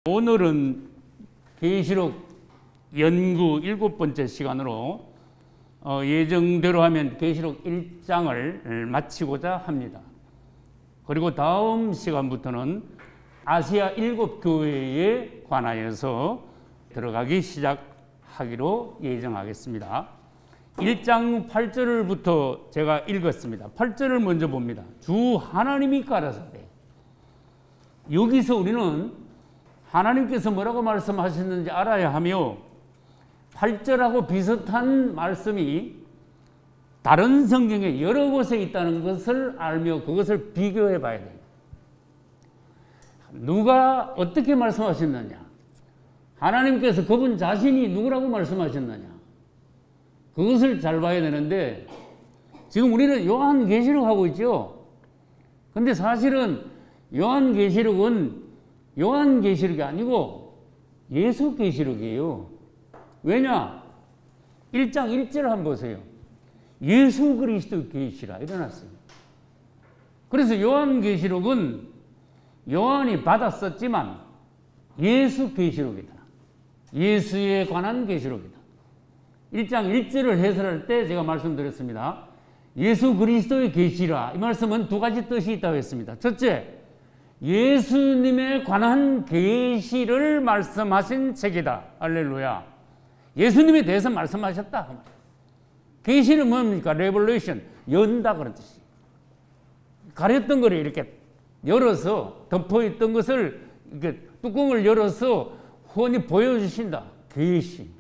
오늘은 계시록 연구 7번째 시간으로 예정대로 하면 계시록 1장을 마치고자 합니다. 그리고 다음 시간부터는 아시아 7교회에 관하여서 들어가기 시작하기로 예정하겠습니다. 1장 8절부터 제가 읽었습니다. 8절을 먼저 봅니다. 주 하나님이 가라사대. 여기서 우리는 하나님께서 뭐라고 말씀하셨는지 알아야 하며 8절하고 비슷한 말씀이 다른 성경에 여러 곳에 있다는 것을 알며 그것을 비교해 봐야 돼요. 누가 어떻게 말씀하셨느냐? 하나님께서 그분 자신이 누구라고 말씀하셨느냐? 그것을 잘 봐야 되는데 지금 우리는 요한계시록 하고 있죠. 근데 사실은 요한계시록은 요한계시록이 아니고 예수계시록이에요. 왜냐? 1장 1절 한번 보세요. 예수 그리스도 계시라 일어났어요. 그래서 요한계시록은 요한이 받아 썼지만 예수 계시록이다. 예수에 관한 계시록이다. 1장 1절을 해설할 때 제가 말씀드렸습니다. 예수 그리스도의 계시라. 이 말씀은 두 가지 뜻이 있다고 했습니다. 첫째, 예수님에 관한 계시를 말씀하신 책이다. 할렐루야. 예수님에 대해서 말씀하셨다. 계시는 뭡니까? 레볼루션, 연다 그런 뜻이. 가렸던 거를 이렇게 열어서 덮어있던 것을 이렇게 뚜껑을 열어서 훤히 보여주신다. 계시.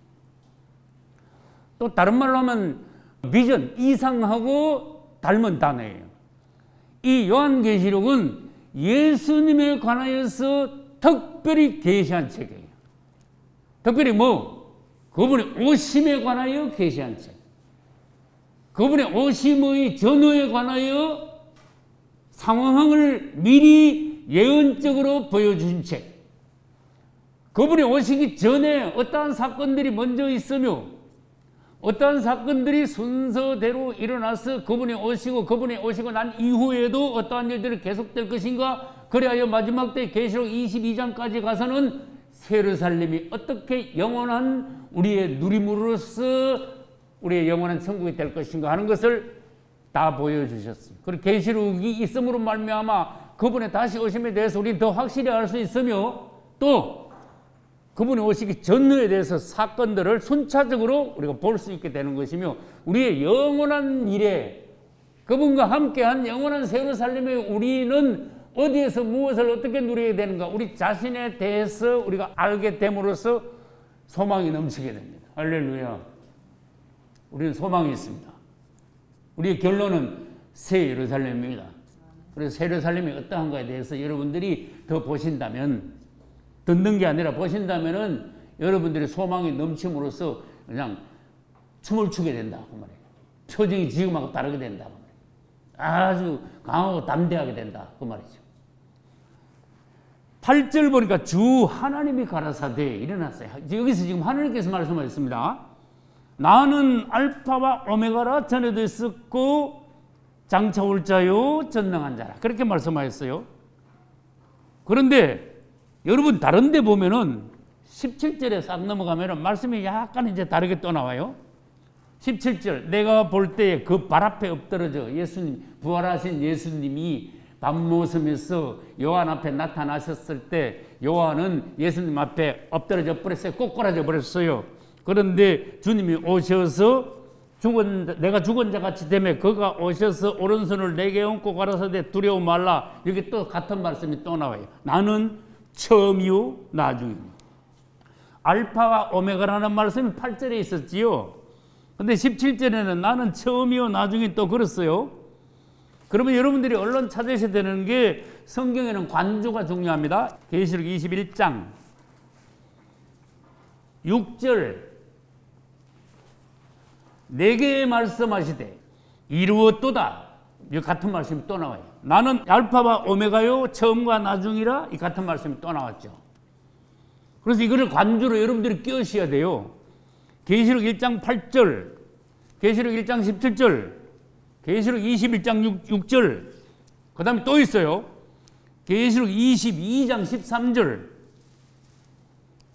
또 다른 말로 하면 비전, 이상하고 닮은 단어예요. 이 요한계시록은 예수님에 관하여서 특별히 계시한 책이에요. 특별히 뭐? 그분의 오심에 관하여 계시한 책. 그분의 오심의 전후에 관하여 상황을 미리 예언적으로 보여준 책. 그분이 오시기 전에 어떠한 사건들이 먼저 있으며 어떠한 사건들이 순서대로 일어나서 그분이 오시고 난 이후에도 어떠한 일들이 계속될 것인가. 그리하여 마지막 때 계시록 22장까지 가서는 예루살렘이 어떻게 영원한 우리의 누림으로써 우리의 영원한 천국이 될 것인가 하는 것을 다 보여주셨습니다. 그리고 계시록이 있음으로 말미암아 그분의 다시 오심에 대해서 우리는 더 확실히 알 수 있으며 또 그분이 오시기 전후에 대해서 사건들을 순차적으로 우리가 볼 수 있게 되는 것이며 우리의 영원한 미래, 그분과 함께한 영원한 예루살렘에 우리는 어디에서 무엇을 어떻게 누리게 되는가, 우리 자신에 대해서 우리가 알게 됨으로써 소망이 넘치게 됩니다. 할렐루야. 우리는 소망이 있습니다. 우리의 결론은 새 예루살렘입니다. 그래서 새 예루살렘이 어떠한가에 대해서 여러분들이 더 보신다면, 듣는 게 아니라 보신다면은 여러분들의 소망이 넘침으로써 그냥 춤을 추게 된다 그 말이에요. 표정이 지금하고 다르게 된다 그 말이에요. 아주 강하고 담대하게 된다 그 말이죠. 8절 보니까 주 하나님이 가라사대 일어났어요. 여기서 지금 하나님께서 말씀하셨습니다. 나는 알파와 오메가라, 전에도 있었고 장차 올 자요 전능한 자라, 그렇게 말씀하셨어요. 그런데 여러분 다른 데 보면은 17절에 싹 넘어가면은 말씀이 약간 이제 다르게 또 나와요. 17절, 내가 볼 때에 그 발 앞에 엎드러져 예수님, 부활하신 예수님이 밤모섬에서 요한 앞에 나타나셨을 때 요한은 예수님 앞에 엎드러져 버렸어요. 꼬꾸라져 버렸어요. 그런데 주님이 오셔서 내가 죽은 자 같이 되매 그가 오셔서 오른손을 내게 얹고 가라사대 두려워 말라. 여기 또 같은 말씀이 또 나와요. 나는 처음이요 나중입니다. 알파와 오메가라는 말씀이 8절에 있었지요. 근데 17절에는 나는 처음이요 나중이 또 그랬어요. 그러면 여러분들이 얼른 찾으셔야 되는 게 성경에는 관주가 중요합니다. 계시록 21장 6절 내게 말씀하시되 이루었도다. 이 같은 말씀이 또 나와요. 나는 알파와 오메가요 처음과 나중이라, 이 같은 말씀이 또 나왔죠. 그래서 이거를 관주로 여러분들이 끼우셔야 돼요. 계시록 1장 8절 계시록 1장 17절, 계시록 21장 6절, 그 다음에 또 있어요. 계시록 22장 13절.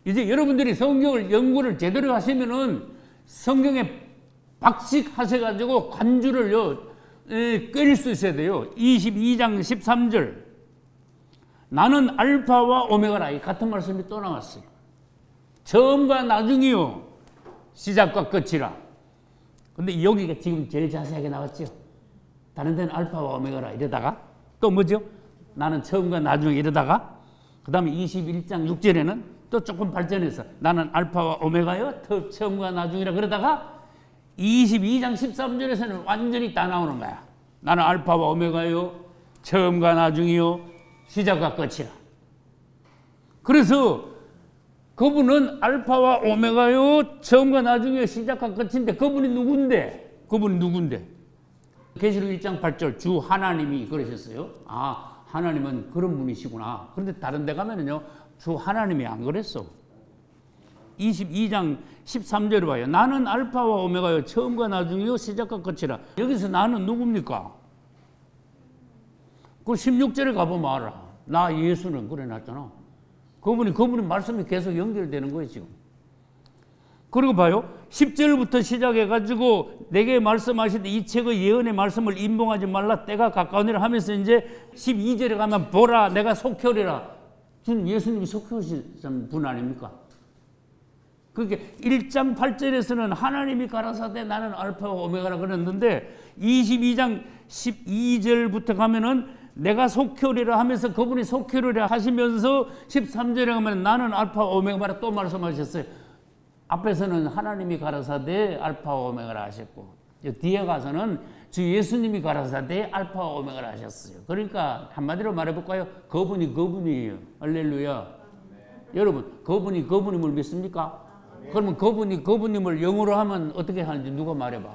이제 여러분들이 성경을 연구를 제대로 하시면은 성경에 박식하셔가지고 관주를요, 끓일 수 있어야 돼요. 22장 13절. 나는 알파와 오메가라. 이 같은 말씀이 또 나왔어요. 처음과 나중이요, 시작과 끝이라. 근데 여기가 지금 제일 자세하게 나왔죠. 다른 데는 알파와 오메가라 이러다가 또 뭐죠? 나는 처음과 나중에 이러다가 그 다음에 21장 6절에는 또 조금 발전해서 나는 알파와 오메가요, 처음과 나중이라 그러다가 22장 13절에서는 완전히 다 나오는 거야. 나는 알파와 오메가요, 처음과 나중이요, 시작과 끝이라. 그래서 그분은 알파와 오메가요, 처음과 나중이요, 시작과 끝인데 그분이 누군데? 그분이 누군데? 계시록 1장 8절 주 하나님이 그러셨어요. 아, 하나님은 그런 분이시구나. 그런데 다른 데 가면은요, 주 하나님이 안 그랬어. 22장 13절에 봐요. 나는 알파와 오메가요, 처음과 나중이요, 시작과 끝이라. 여기서 나는 누굽니까? 그 16절에 가보면 알아. 나 예수는 그래 놨잖아. 그분이 말씀이 계속 연결되는 거예요, 지금. 그리고 봐요. 10절부터 시작해가지고 내게 말씀하시되 이 책의 예언의 말씀을 임봉하지 말라. 때가 가까우니라 하면서 이제 12절에 가면 보라 내가 속혀리라. 지금 예수님이 속혀오신 분 아닙니까? 그렇게 1장 8절에서는 하나님이 가라사대 나는 알파와 오메가라 그랬는데 22장 12절부터 가면은 내가 속혀리라 하면서 그분이 속혀리라 하시면서 13절에 가면 나는 알파와 오메가라 또 말씀하셨어요. 앞에서는 하나님이 가라사대 알파와 오메가라 하셨고 뒤에 가서는 주 예수님이 가라사대 알파와 오메가라 하셨어요. 그러니까 한마디로 말해볼까요? 그분이 그분이에요. 할렐루야. 여러분 그분이 그분임을 믿습니까? 그러면 그분이 그분임을 영어로 하면 어떻게 하는지 누가 말해봐.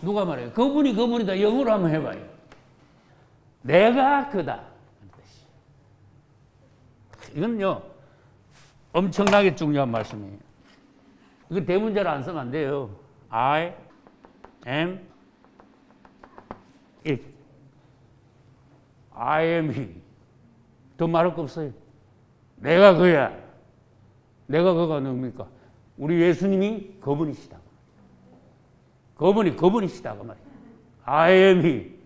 누가 말해요? 그분이 그분이다 영어로 한번 해봐요. 내가 그다. 이건요 엄청나게 중요한 말씀이에요. 이거 대문자로 안 쓰면 안 돼요. I am it. I am he. 더 말할 거 없어요. 내가 그야. 내가 그가 누굽니까? 우리 예수님이 그분이시다. 그분이시다. 그 말이에요. I am he.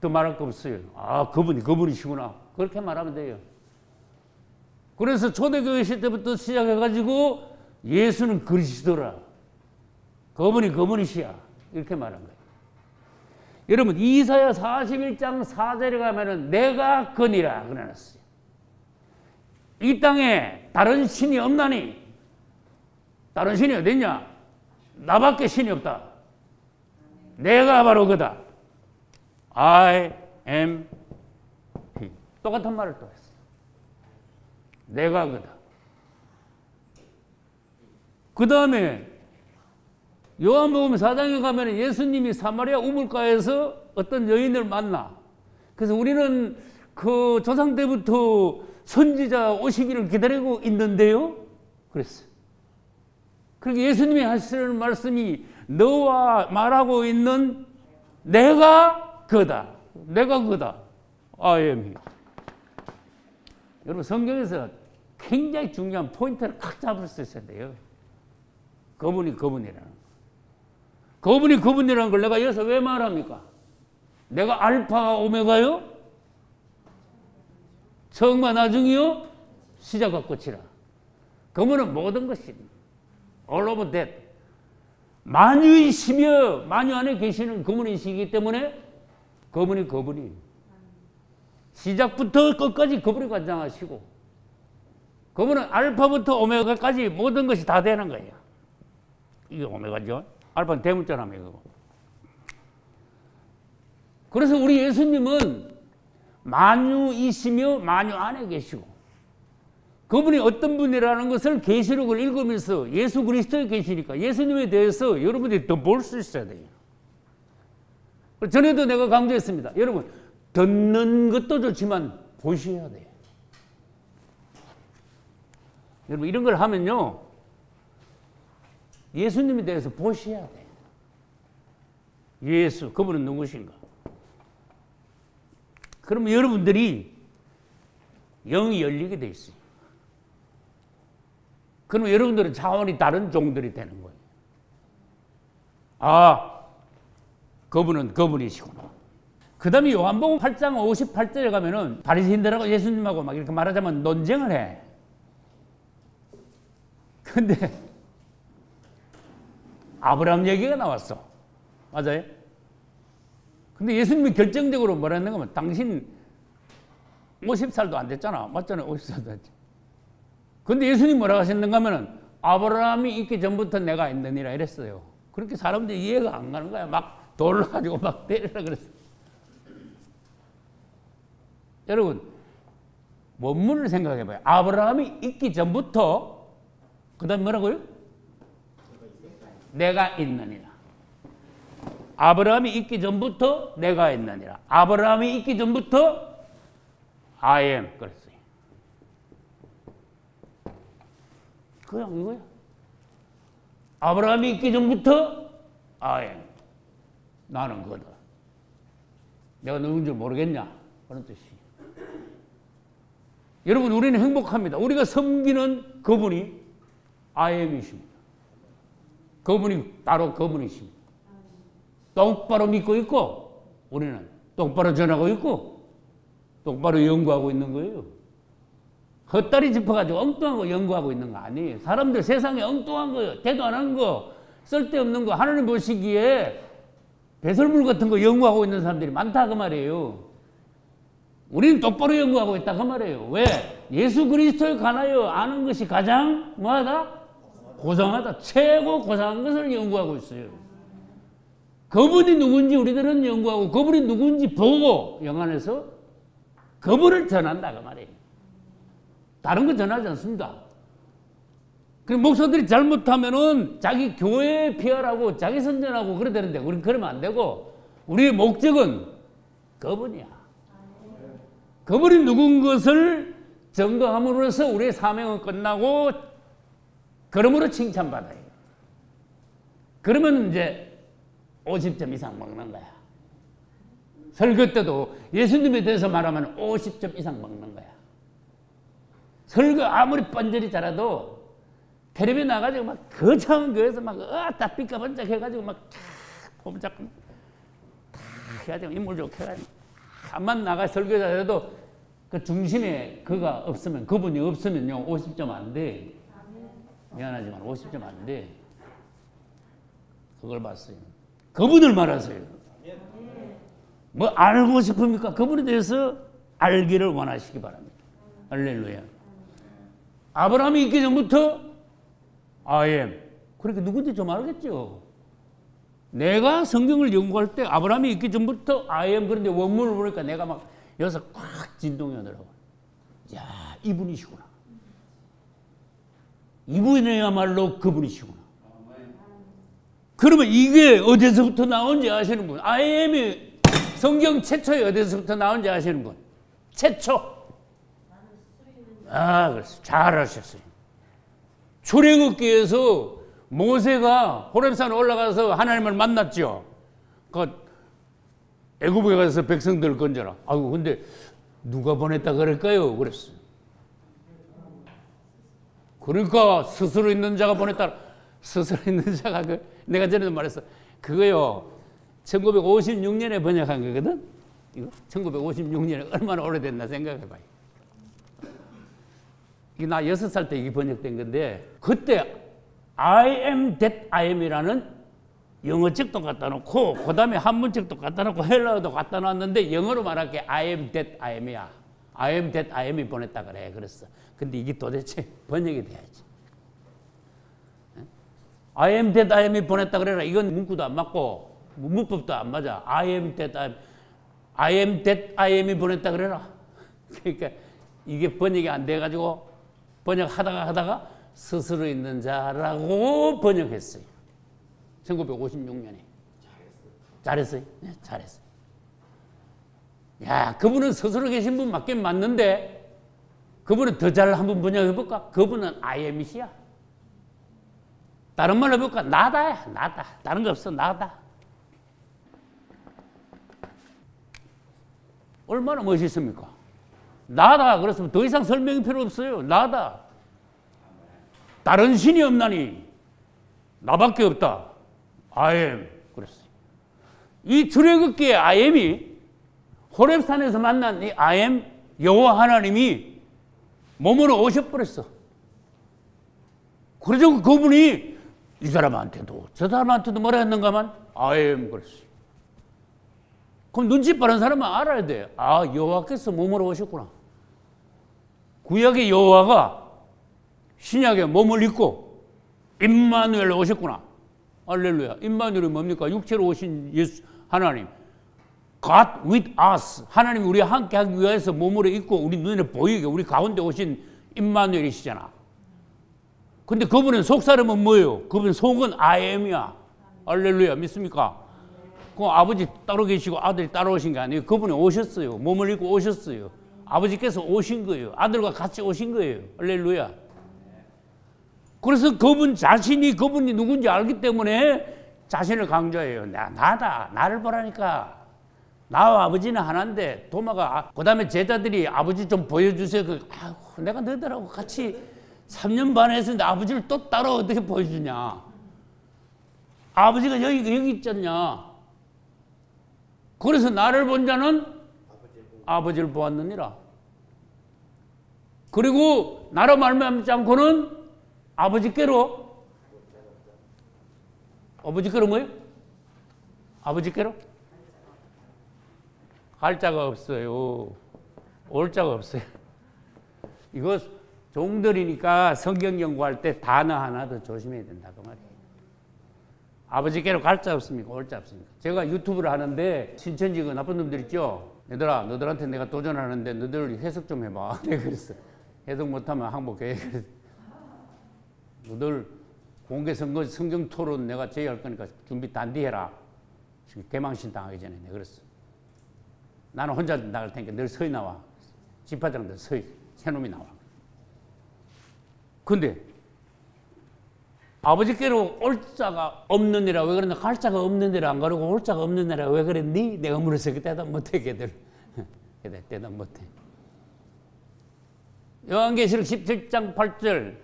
더 말할 거 없어요. 아, 그분이시구나. 그렇게 말하면 돼요. 그래서 초대교회 시대부터 시작해가지고 예수는 그리스도라. 그분이시야. 이렇게 말한 거예요. 여러분, 이사야 41장 4절에 가면은 내가 그니라 그래놨어요. 이 땅에 다른 신이 없나니? 다른 신이 어딨냐? 나밖에 신이 없다. 내가 바로 그다. I am he. 똑같은 말을 또 했어. 내가 그다. 그 다음에 요한복음 4장에 가면 예수님이 사마리아 우물가에서 어떤 여인을 만나. 그래서 우리는 그 조상 때부터 선지자 오시기를 기다리고 있는데요. 그랬어요. 그렇게 예수님이 하시는 말씀이 너와 말하고 있는 내가 그다. 내가 그다. I am he. 여러분 성경에서 굉장히 중요한 포인트를 딱 잡을 수 있어야 돼요. 그분이 그분이라는 거. 그분이 그분이라는 걸 내가 여기서 왜 말합니까? 내가 알파와 오메가요? 처음과 나중이요? 시작과 끝이라. 그분은 모든 것이 all of that. 만유이시며 만유 안에 계시는 그분이시기 때문에 그분이 시작부터 끝까지 그분이 관장하시고 그분은 알파부터 오메가까지 모든 것이 다 되는 거예요. 이게 오메가죠. 알파는 대문자라며. 그래서 우리 예수님은 만유이시며 만유 안에 계시고 그분이 어떤 분이라는 것을 계시록을 읽으면서 예수 그리스도에 계시니까 예수님에 대해서 여러분들이 더 볼 수 있어야 돼요. 전에도 내가 강조했습니다. 여러분 듣는 것도 좋지만 보셔야 돼요. 여러분 이런 걸 하면요 예수님에 대해서 보셔야 돼. 예수, 그분은 누구신가? 그러면 여러분들이 영이 열리게 돼 있어요. 그러면 여러분들은 차원이 다른 종들이 되는 거예요. 아, 그분은 그분이시구나. 그 다음에 요한복음 8장 58절에 가면은 바리새인들하고 예수님하고 막 이렇게 말하자면 논쟁을 해. 근데 아브라함 얘기가 나왔어. 맞아요? 근데 예수님이 결정적으로 뭐라 했는가 하면 당신 50살도 안 됐잖아. 맞잖아요. 50살도 안 됐지. 근데 예수님 뭐라고 하셨는가 하면은 아브라함이 있기 전부터 내가 있느니라 이랬어요. 그렇게 사람들이 이해가 안 가는 거야. 막 돌로 가지고 막 때리라 그랬어. 여러분, 원문을 생각해 봐요. 아브라함이 있기 전부터, 그 다음에 뭐라고요? 내가 있느니라. 아브라함이 있기 전부터 내가 있느니라. 아브라함이 있기 전부터 I am 그랬어요. 그냥 이거야. 아브라함이 있기 전부터 I am. 나는 그거다. 내가 누군지 모르겠냐? 그런 뜻이. 여러분, 우리는 행복합니다. 우리가 섬기는 그분이 I am이십니다. 그분이 바로 그분이십니다. 똑바로 믿고 있고, 우리는 똑바로 전하고 있고, 똑바로 연구하고 있는 거예요. 헛다리 짚어가지고 엉뚱한 거 연구하고 있는 거 아니에요. 사람들 세상에 엉뚱한 거, 대도 안 한 거, 쓸데없는 거, 하나님 보시기에 배설물 같은 거 연구하고 있는 사람들이 많다 그 말이에요. 우리는 똑바로 연구하고 있다 그 말이에요. 왜? 예수 그리스도에 관하여 아는 것이 가장 뭐하다? 고상하다. 최고 고상한 것을 연구하고 있어요. 그분이 누군지 우리들은 연구하고 그분이 누군지 보고 영안에서 그분을 전한다 그 말이에요. 다른 거 전하지 않습니다. 그럼 목사들이 잘못하면은 자기 교회에 피하라고 자기 선전하고 그래야 되는데 우리는 그러면 안 되고 우리의 목적은 그분이야. 그분이 누군 것을 증거함으로써 우리의 사명은 끝나고 그러므로 칭찬받아요. 그러면 이제 50점 이상 먹는 거야. 설교 때도 예수님에 대해서 말하면 50점 이상 먹는 거야. 설교 아무리 뻔절히 잘해도 텔레비에 나가지고 막 거창한 교회에서 막 딱 삐까번쩍 해가지고 막 폼짝 해가지고 인물 좋게 해가지고 한만 나가 설교 잘해도 그 중심에 그가 없으면 그분이 없으면요 50점 안 돼. 미안하지만 50점 안 돼. 그걸 봤어요. 그분을 말하세요. 뭐 알고 싶습니까? 그분에 대해서 알기를 원하시기 바랍니다. 할렐루야. 아브라함이 있기 전부터 I am. 그렇게 누군지 좀 알겠죠? 내가 성경을 연구할 때 아브라함이 있기 전부터 I am. 그런데 원문을 보니까 내가 막 여기서 꽉 진동이 오더라고요. 야, 이분이시구나. 이분이야말로 그분이시구나. 그러면 이게 어디서부터 나온지 아시는 분? I am이 성경 최초에 어디서부터 나온지 아시는 분? 최초. 아, 그래서 잘하셨어요. 출애굽기에서 모세가 호렙산 올라가서 하나님을 만났죠. 그 애굽에 가서 백성들을 건져라. 아이고, 근데 누가 보냈다 그럴까요? 그랬어요. 그러니까 스스로 있는 자가 보냈다. 스스로 있는 자가 내가 전에도 말했어. 그거요. 1956년에 번역한 거거든. 이거 1956년에 얼마나 오래됐나 생각해봐요. 이게 나 6살 때 이게 번역된 건데 그때 I am that I am이라는 영어책도 갖다 놓고 그 다음에 한문책도 갖다 놓고 헬라어도 갖다 놨는데 영어로 말할게 I am that I am이야. I am that I am이 보냈다 그래. 그랬어. 근데 이게 도대체 번역이 돼야지. I am that I am이 보냈다 그래라. 이건 문구도 안 맞고 문법도 안 맞아. I am that I am이 보냈다 그래라. 그러니까 이게 번역이 안 돼가지고 번역하다가 스스로 있는 자라고 번역했어요. 1956년에. 잘했어요? 네, 잘했어요. 야, 그분은 스스로 계신 분 맞긴 맞는데 그분은 더 잘 한번 번역해볼까? 그분은 I am이시야. 다른 말로 해볼까? 나다야, 나다. 다른 거 없어, 나다. 얼마나 멋있습니까? 나다. 그랬으면 더 이상 설명이 필요 없어요. 나다. 다른 신이 없나니 나밖에 없다. I am. 그랬어요. 이 출애굽기의 I am이 호렙산에서 만난 이 I am 여호와 하나님이 몸으로 오셔버렸어. 그래서 그분이 이 사람한테도 저 사람한테도 뭐라 했는가만 I am 그랬어요. 그럼 눈치 빠른 사람은 알아야 돼. 아, 여호와께서 몸으로 오셨구나. 구약의 여호와가 신약에 몸을 입고 임마누엘로 오셨구나. 할렐루야. 임마누엘이 뭡니까? 육체로 오신 예수 하나님. God with us. 하나님이 우리와 함께 하기 위해서 몸으로 입고 우리 눈에 보이게 우리 가운데 오신 임마누엘이시잖아. 근데 그분은 속사람은 뭐예요? 그분 속은 I am이야. 할렐루야. 믿습니까? 그 아버지 따로 계시고 아들이 따로 오신 게 아니에요. 그분이 오셨어요. 몸을 입고 오셨어요. 아버지께서 오신 거예요. 아들과 같이 오신 거예요. 할렐루야. 그래서 그분 자신이 그분이 누군지 알기 때문에 자신을 강조해요. 나다. 나를 보라니까. 나와 아버지는 하나인데 도마가 그 다음에 제자들이 아버지 좀 보여주세요. 내가 너희들하고 같이 3년 반 했는데 아버지를 또 따로 어떻게 보여주냐. 아버지가 여기 있잖냐. 그래서 나를 본 자는 아버지를 보았느니라. 그리고 나로 말미암지 않고는 아버지께로 뭐예요? 아버지께로? 갈 자가 없어요. 올 자가 없어요. 이거 종들이니까 성경 연구할 때 단어 하나 더 조심해야 된다 그 말이에요. 아버지께로 갈 자 없습니까? 올 자 없습니까? 제가 유튜브를 하는데 신천지 그 나쁜 놈들 있죠? 얘들아 너들한테 내가 도전하는데 너들 해석 좀 해봐. 내가 그랬어. 해석 못하면 항복해. 너들 공개 선거 성경 토론 내가 제의할 거니까 준비 단디해라. 개망신 당하기 전에 내가 그랬어. 나는 혼자 나갈 테니까 늘 서희 나와. 집화장들 서희. 새놈이 나와. 근데 아버지께로 올 자가 없느니라 왜 그랬나? 갈 자가 없느니라 안 가려고 올 자가 없느니라 왜 그랬니? 내가 물어서 대답 못해 걔들. 대답 못해. 요한계시록 17장 8절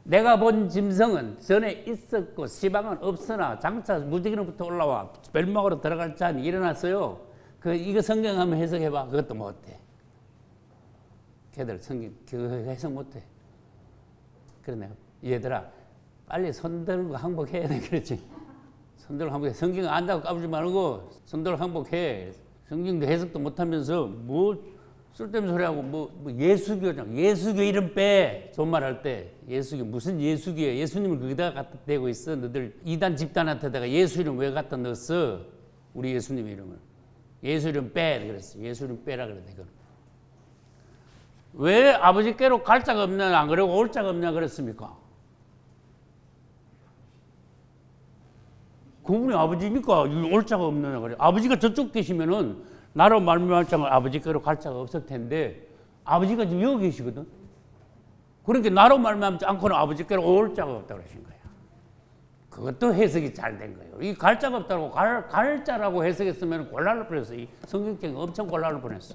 내가 본 짐승은 전에 있었고 시방은 없으나 장차 무지개로부터 올라와 멸망으로 들어갈 자니 일어났어요. 이거 성경 한번 해석해봐. 그것도 못해. 걔들 성경 그거 해석 못해. 그래 내가 얘들아 빨리 손 들고 항복해야 돼. 그렇지. 손 들고 항복해. 성경 안다고 까불지 말고 손 들고 항복해. 성경도 해석도 못하면서 뭐 쓸데없는 소리하고 뭐 예수교장 예수교 이름 빼. 좋은 말 할 때 예수교 무슨 예수교야. 예수님을 거기다가 갖다 대고 있어. 너들 이단 집단한테다가 예수 이름 왜 갖다 넣었어. 우리 예수님 이름을. 예수 이름 빼. 그랬어. 예수 이름 빼라 그래. 왜 아버지께로 갈 자가 없냐 안 그러고 올 자가 없냐 그랬습니까? 그분이 아버지니까 올 자가 없느냐 그래. 아버지가 저쪽 계시면은 나로 말미암을 자면 아버지께로 갈 자가 없을 텐데 아버지가 지금 여기 계시거든. 그러니까 나로 말미암지 않고는 아버지께로 올 자가 없다고 그러신 거야. 그것도 해석이 잘 된 거예요. 이 갈 자가 없다고 갈 자라고 해석했으면 곤란을 뻔했어. 이 성경책이 엄청 곤란을 뻔했어.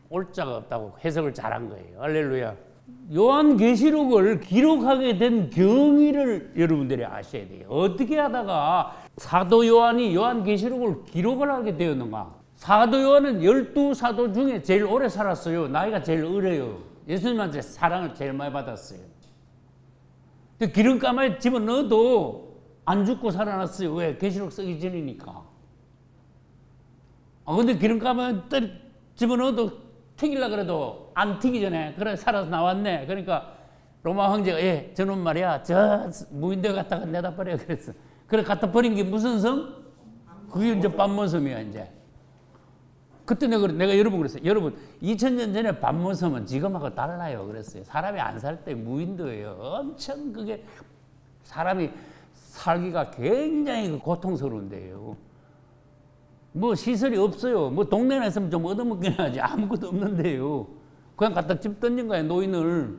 올 자가 없다고 해석을 잘한 거예요. 할렐루야. 요한계시록을 기록하게 된 경위를 여러분들이 아셔야 돼요. 어떻게 하다가 사도 요한이 요한계시록을 기록을 하게 되었는가? 사도 요한은 12사도 중에 제일 오래 살았어요. 나이가 제일 어려요. 예수님한테 사랑을 제일 많이 받았어요. 기름가마에 집어넣어도 안 죽고 살아났어요. 왜? 계시록 쓰기 전이니까. 근데 기름가마에 집어넣어도 튀기려고 그래도 안 튀기 전에 그래 살아서 나왔네. 그러니까 로마 황제가 저놈 말이야 저 무인도에 갖다가 내다 버려 그랬어. 그래 갖다 버린 게 무슨 섬? 그게 이제 반모섬이야 이제. 그때 내가 여러분 그랬어요. 여러분 2000년 전에 반모섬은 지금하고 달라요 그랬어요. 사람이 안 살 때 무인도예요. 엄청 그게 사람이 살기가 굉장히 고통스러운데요. 뭐 시설이 없어요. 뭐 동네에 있으면 좀 얻어먹긴 하지 아무것도 없는데요. 그냥 갖다 집 던진 거예요 노인을.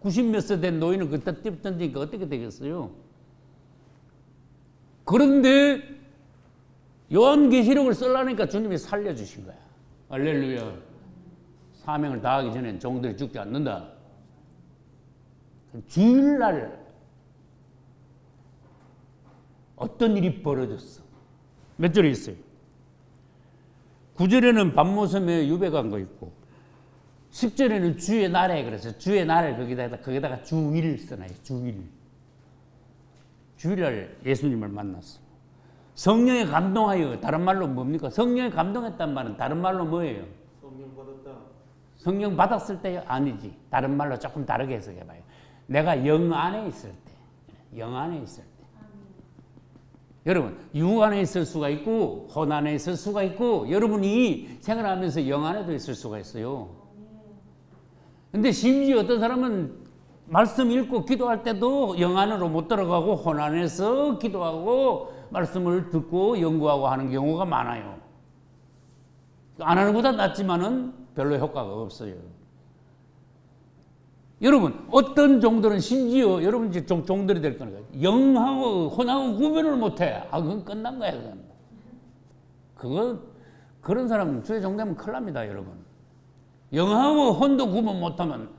90몇 세 된 노인은 그때 띠 던지니까 어떻게 되겠어요? 그런데 요한계시록을 쓰려니까 주님이 살려주신 거야. 할렐루야. 사명을 다하기 전엔 종들이 죽지 않는다. 주일날 어떤 일이 벌어졌어? 몇 절에 있어요? 9절에는 밤모섬에 유배간 거 있고 10절에는 주의 날에 그래서 주의 날을 거기다가 주일 써놔요. 주일. 주일날 예수님을 만났어. 성령에 감동하여 다른 말로 뭡니까? 성령에 감동했단 말은 다른 말로 뭐예요? 성령 받았다. 성령 받았을 때요? 아니지. 다른 말로 조금 다르게 해석해봐요. 내가 영 안에 있을 때. 영 안에 있을 때. 여러분 육 안에 있을 수가 있고 혼 안에 있을 수가 있고 여러분이 생활하면서 영 안에도 있을 수가 있어요. 근데 심지어 어떤 사람은 말씀 읽고 기도할 때도 영 안으로 못 들어가고 혼 안에서 기도하고 말씀을 듣고 연구하고 하는 경우가 많아요. 안 하는 것보다 낫지만은 별로 효과가 없어요. 여러분 어떤 종들은 심지어 여러분 이제 종들이 될 거니까 영하고 혼하고 구별을 못해. 그건 끝난 거야. 그런 사람은 주의 종되면 큰일 납니다, 여러분. 영하고 혼도 구분 못하면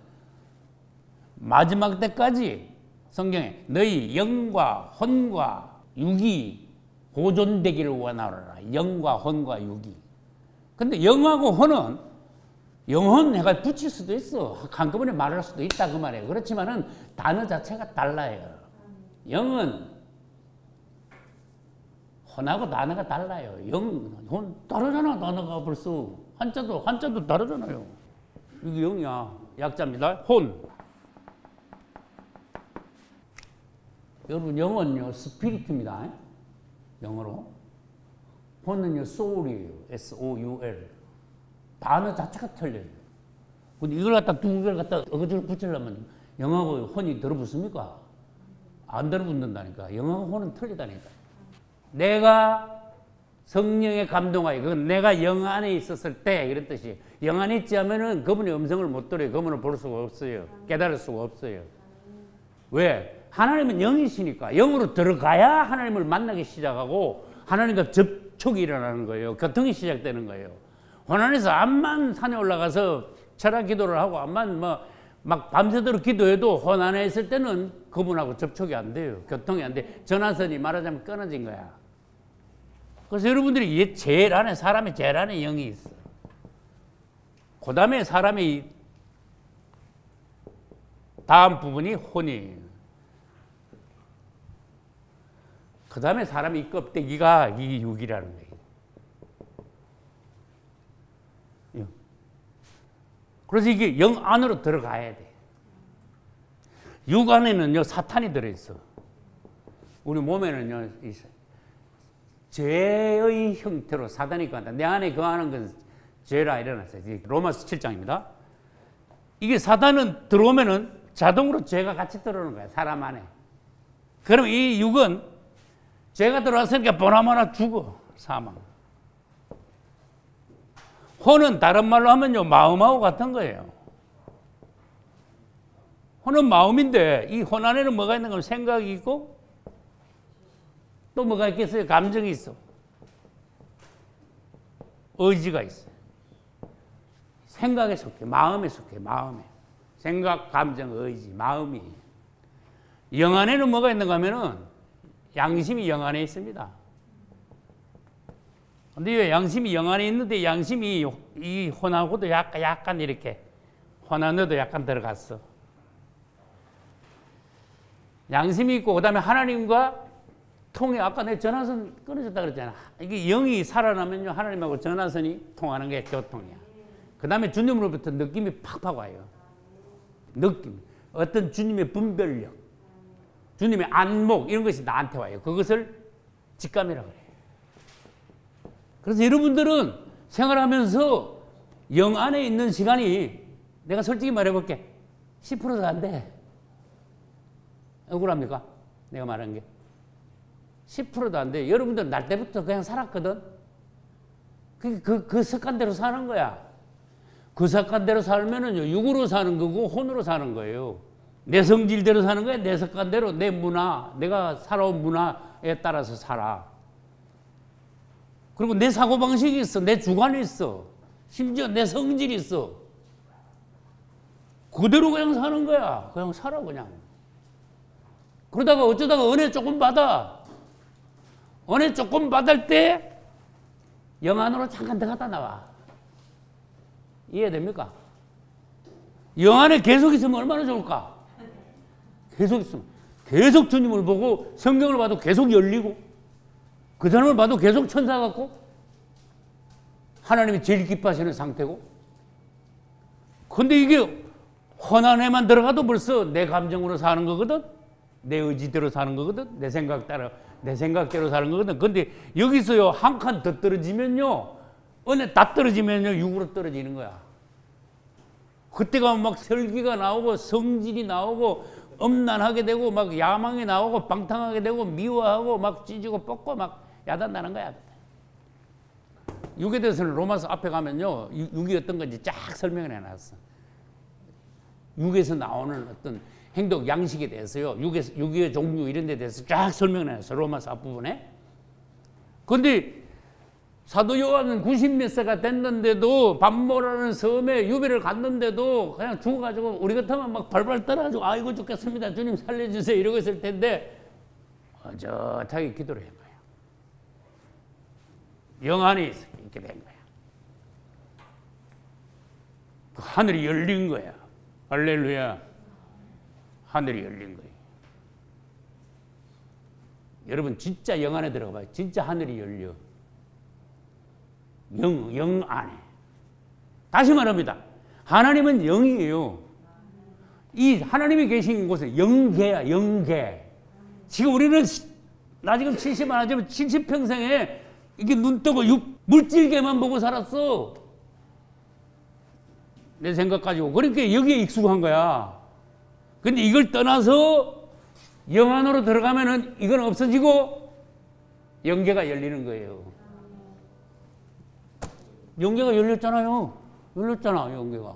마지막 때까지 성경에 너희 영과 혼과 육이 보존되기를 원하노라. 영과 혼과 육이. 근데 영하고 혼은 영혼 해가 붙일 수도 있어. 한꺼번에 말할 수도 있다 그 말이에요. 그렇지만은 단어 자체가 달라요. 영은 혼하고 단어가 달라요. 혼 다르잖아. 단어가 벌써 한자도 다르잖아요. 이게 영이야. 약자입니다. 혼. 여러분 영은요 스피릿입니다. 영어로. 혼은요 soul이에요. S-O-U-L. 단어 자체가 틀려요. 근데 이걸 갖다 두 개를 갖다 어거지로 붙이려면 영하고 혼이 들어붙습니까? 안 들어붙는다니까. 영하고 혼은 틀리다니까. 내가 성령에 감동하여 그건 내가 영 안에 있었을 때 이런 뜻이에요. 영 안에 있지 하면은 그분의 음성을 못 들어요. 그분을 볼 수가 없어요. 깨달을 수가 없어요. 왜? 하나님은 영이시니까 영으로 들어가야 하나님을 만나기 시작하고 하나님과 접촉이 일어나는 거예요. 교통이 시작되는 거예요. 혼 안에서 암만 산에 올라가서 철학 기도를 하고 암만 막 밤새도록 기도해도 혼 안에 있을 때는 그분하고 접촉이 안 돼요. 교통이 안 돼. 전화선이 말하자면 끊어진 거야. 그래서 여러분들이 사람의 제일 안에 영이 있어. 그 다음에 사람의 다음 부분이 혼이에요. 그 다음에 사람의 이 껍데기가 이 육이라는 거예요. 그래서 이게 영 안으로 들어가야 돼. 육 안에는요 사탄이 들어있어. 우리 몸에는요 있어요. 죄의 형태로 사단이 거한다. 내 안에 거하는 건 죄라 일어났어요. 로마서 7장입니다. 이게 사단은 들어오면은 자동으로 죄가 같이 들어오는 거야. 사람 안에. 그럼 이 육은 죄가 들어왔으니까 보나마나 죽어. 사망. 혼은 다른 말로 하면요 마음하고 같은 거예요. 혼은 마음인데 이 혼 안에는 뭐가 있는 거면 생각이 있고 또 뭐가 있겠어요? 감정이 있어. 의지가 있어. 생각에 속해. 마음에 속해. 마음에. 생각, 감정, 의지, 마음이. 영 안에는 뭐가 있는가 하면은 양심이 영 안에 있습니다. 근데 왜 양심이 영 안에 있는데 양심이 이 혼하고도 약간 이렇게 혼 안에도 약간 들어갔어. 양심이 있고 그다음에 하나님과 통해. 아까 내 전화선 끊어졌다 그랬잖아. 이게 영이 살아나면요 하나님하고 전화선이 통하는 게 교통이야. 그다음에 주님으로부터 느낌이 팍팍 와요. 느낌. 어떤 주님의 분별력, 주님의 안목 이런 것이 나한테 와요. 그것을 직감이라고 해요. 그래서 여러분들은 생활하면서 영 안에 있는 시간이 내가 솔직히 말해볼게 10%도 안 돼. 억울합니까? 내가 말한 게 10%도 안 돼. 여러분들 날 때부터 그냥 살았거든. 그 습관대로 사는 거야. 그 습관대로 살면은요 육으로 사는 거고 혼으로 사는 거예요. 내 성질대로 사는 거야. 내 습관대로, 내 문화, 내가 살아온 문화에 따라서 살아. 그리고 내 사고방식이 있어. 내 주관이 있어. 심지어 내 성질이 있어. 그대로 그냥 사는 거야. 그냥 살아 그냥. 그러다가 어쩌다가 은혜 조금 받아. 은혜 조금 받을 때 영 안으로 잠깐 들어갔다 나와. 이해됩니까? 영 안에 계속 있으면 얼마나 좋을까? 계속 있으면. 계속 주님을 보고 성경을 봐도 계속 열리고 그 사람을 봐도 계속 천사 같고 하나님이 제일 기뻐하시는 상태고. 근데 이게 혼안에만 들어가도 벌써 내 감정으로 사는 거거든. 내 의지대로 사는 거거든. 내 생각대로 사는 거거든. 근데 여기서요 한 칸 더 떨어지면요 은혜 다 떨어지면요 육으로 떨어지는 거야. 그때가 막 설기가 나오고 성질이 나오고 엄난하게 되고 막 야망이 나오고 방탕하게 되고 미워하고 막 찢고 뽑고 막 야단나는 거야. 육에 대해서는 로마서 앞에 가면요 육이 어떤 건지 쫙 설명을 해놨어. 육에서 나오는 어떤 행동 양식에 대해서요 육의 종류 이런 데 대해서 쫙 설명을 해놨어. 로마서 앞부분에. 그런데 사도 요한은 90몇 세가 됐는데도 밤모라는 섬에 유배를 갔는데도 그냥 죽어가지고 우리 같으면 막 발발 떨어가지고 아이고 죽겠습니다 주님 살려주세요 이러고 있을 텐데 어젓하게 기도를 한 거예요. 영 안에 있게 된 거야. 그 하늘이 열린 거야. 할렐루야. 하늘이 열린 거예요. 여러분 진짜 영 안에 들어가 봐요. 진짜 하늘이 열려. 영 안에. 다시 말합니다. 하나님은 영이에요. 이 하나님이 계신 곳은 영계야, 영계. 지금 우리는 나 지금 70 안 하지만 70평생에 이게 눈 뜨고 물질계만 보고 살았어. 내 생각 가지고. 그러니까 여기에 익숙한 거야. 근데 이걸 떠나서 영 안으로 들어가면은 이건 없어지고 영계가 열리는 거예요. 영계가 열렸잖아요. 열렸잖아, 영계가.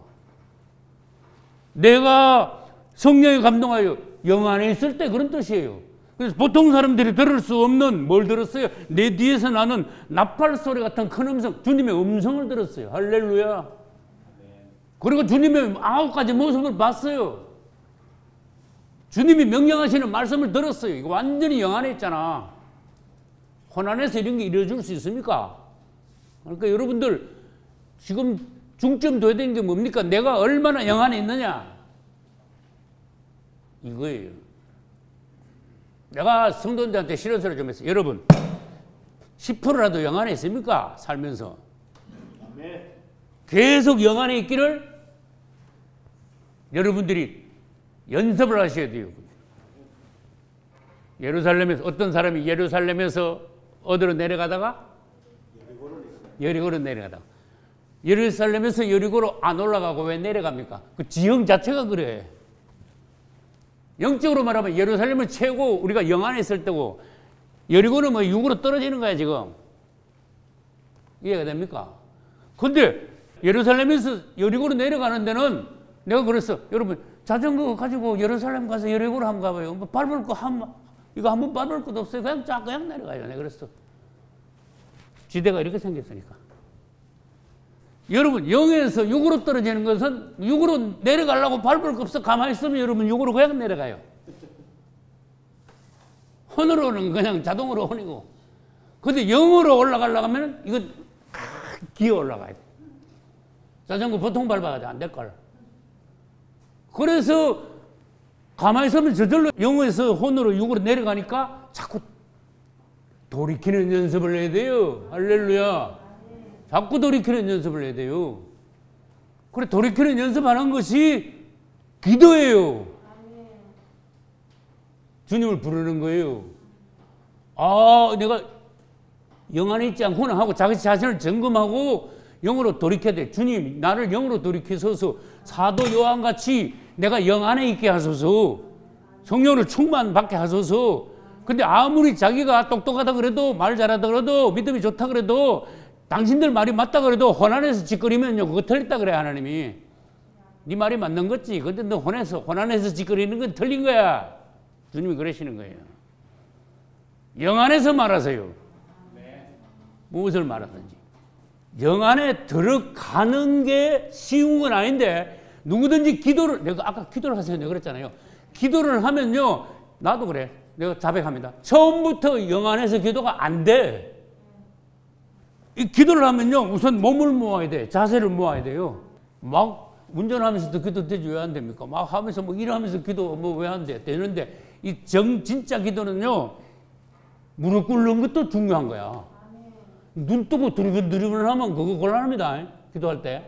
내가 성령에 감동하여 영 안에 있을 때 그런 뜻이에요. 그래서 보통 사람들이 들을 수 없는 뭘 들었어요? 내 뒤에서 나는 나팔 소리 같은 큰 음성, 주님의 음성을 들었어요. 할렐루야. 그리고 주님의 9가지 모습을 봤어요. 주님이 명령하시는 말씀을 들었어요. 이거 완전히 영 안에 있잖아. 혼안에서 이런 게 이루어질 수 있습니까? 그러니까 여러분들 지금 중점 둬야 되는 게 뭡니까? 내가 얼마나 영 안에 있느냐? 이거예요. 내가 성도들한테 실현서를 좀 했어요. 여러분 10%라도 영 안에 있습니까? 살면서. 계속 영 안에 있기를 여러분들이 연습을 하셔야 돼요. 예루살렘에서 어떤 사람이 예루살렘에서 어디로 내려가다가 여리고로 내려가다가 예루살렘에서 여리고로 안 올라가고 왜 내려갑니까? 그 지형 자체가 그래. 영적으로 말하면 예루살렘은 최고 우리가 영 안에 있을 때고 여리고는 뭐 육으로 떨어지는 거야 지금. 이해가 됩니까? 근데 예루살렘에서 여리고로 내려가는 데는 내가 그랬어. 여러분 자전거 가지고 예루살렘 가서 여리고로 한번 가봐요. 뭐 밟을 거 이거 한번 밟을 것도 없어요. 그냥 쫙 그냥 내려가요. 내가 그랬어. 지대가 이렇게 생겼으니까. 여러분 영에서 육으로 떨어지는 것은 육으로 내려가려고 밟을 거 없어. 가만히 있으면 여러분 육으로 그냥 내려가요. 혼으로는 그냥 자동으로 혼이고. 근데 영으로 올라가려고 하면 이건 기어 올라가야 돼. 자전거 보통 밟아가지고 안 될걸. 그래서 가만히 있으면 저절로 영에서 혼으로 육으로 내려가니까 자꾸 돌이키는 연습을 해야 돼요. 할렐루야. 자꾸 돌이키는 연습을 해야 돼요. 그래 돌이키는 연습하는 것이 기도예요. 주님을 부르는 거예요. 아 내가 영 안에 있지 않구나 하고 자기 자신을 점검하고 영으로 돌이켜야 돼. 주님 나를 영으로 돌이키소서. 사도 요한같이 내가 영 안에 있게 하소서. 성령을 충만받게 하소서. 근데 아무리 자기가 똑똑하다 그래도 말 잘하다 그래도 믿음이 좋다 그래도 당신들 말이 맞다 그래도 혼안에서 짓거리면요 그거 틀렸다 그래 하나님이. 네 말이 맞는 거지. 근데 너 혼안에서 짓거리는 건 틀린 거야. 주님이 그러시는 거예요. 영 안에서 말하세요. 무엇을 말하든지. 영 안에 들어가는 게 쉬운 건 아닌데 누구든지 기도를, 내가 아까 기도를 하세요 내가 그랬잖아요. 기도를 하면요, 나도 그래. 내가 자백합니다. 처음부터 영 안에서 기도가 안 돼. 이 기도를 하면요, 우선 몸을 모아야 돼. 자세를 모아야 돼요. 막 운전하면서도 기도 되지 왜 안 됩니까? 막 하면서 뭐 일하면서 기도 뭐 왜 안 돼? 되는데 이 진짜 기도는요, 무릎 꿇는 것도 중요한 거야. 눈 뜨고 두리번두리번 하면 그거 곤란합니다. 기도할 때.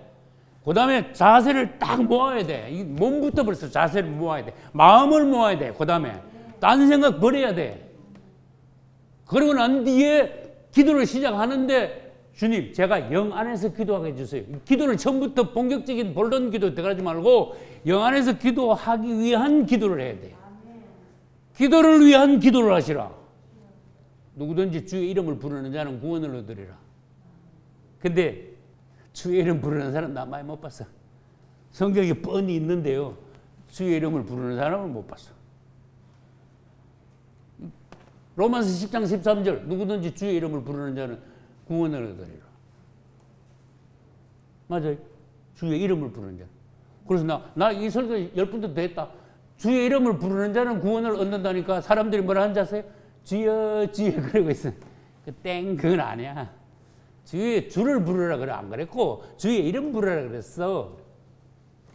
그 다음에 자세를 딱 모아야 돼. 이 몸부터 벌써 자세를 모아야 돼. 마음을 모아야 돼. 그 다음에 딴 생각 버려야 돼. 그러고 난 뒤에 기도를 시작하는데 주님, 제가 영 안에서 기도하게 해주세요. 기도를 처음부터 본격적인 본론 기도 들어가지 말고 영 안에서 기도하기 위한 기도를 해야 돼요. 기도를 위한 기도를 하시라. 누구든지 주의 이름을 부르는 자는 구원을 얻으리라. 근데 주의 이름 부르는 사람 나 많이 못 봤어. 성경에 뻔히 있는데요, 주의 이름을 부르는 사람을 못 봤어. 로마서 10장 13절 누구든지 주의 이름을 부르는 자는 구원을 얻으리라. 맞아요. 주의 이름을 부르는 자. 그래서 나 이 설교 10분도 더 했다. 주의 이름을 부르는 자는 구원을 얻는다니까 사람들이 뭐라 하는지 아세요? 주여 주여 그러고 있어. 땡, 그건 아니야. 주를 부르라 그래 안 그랬고 주의 이름 부르라 그랬어.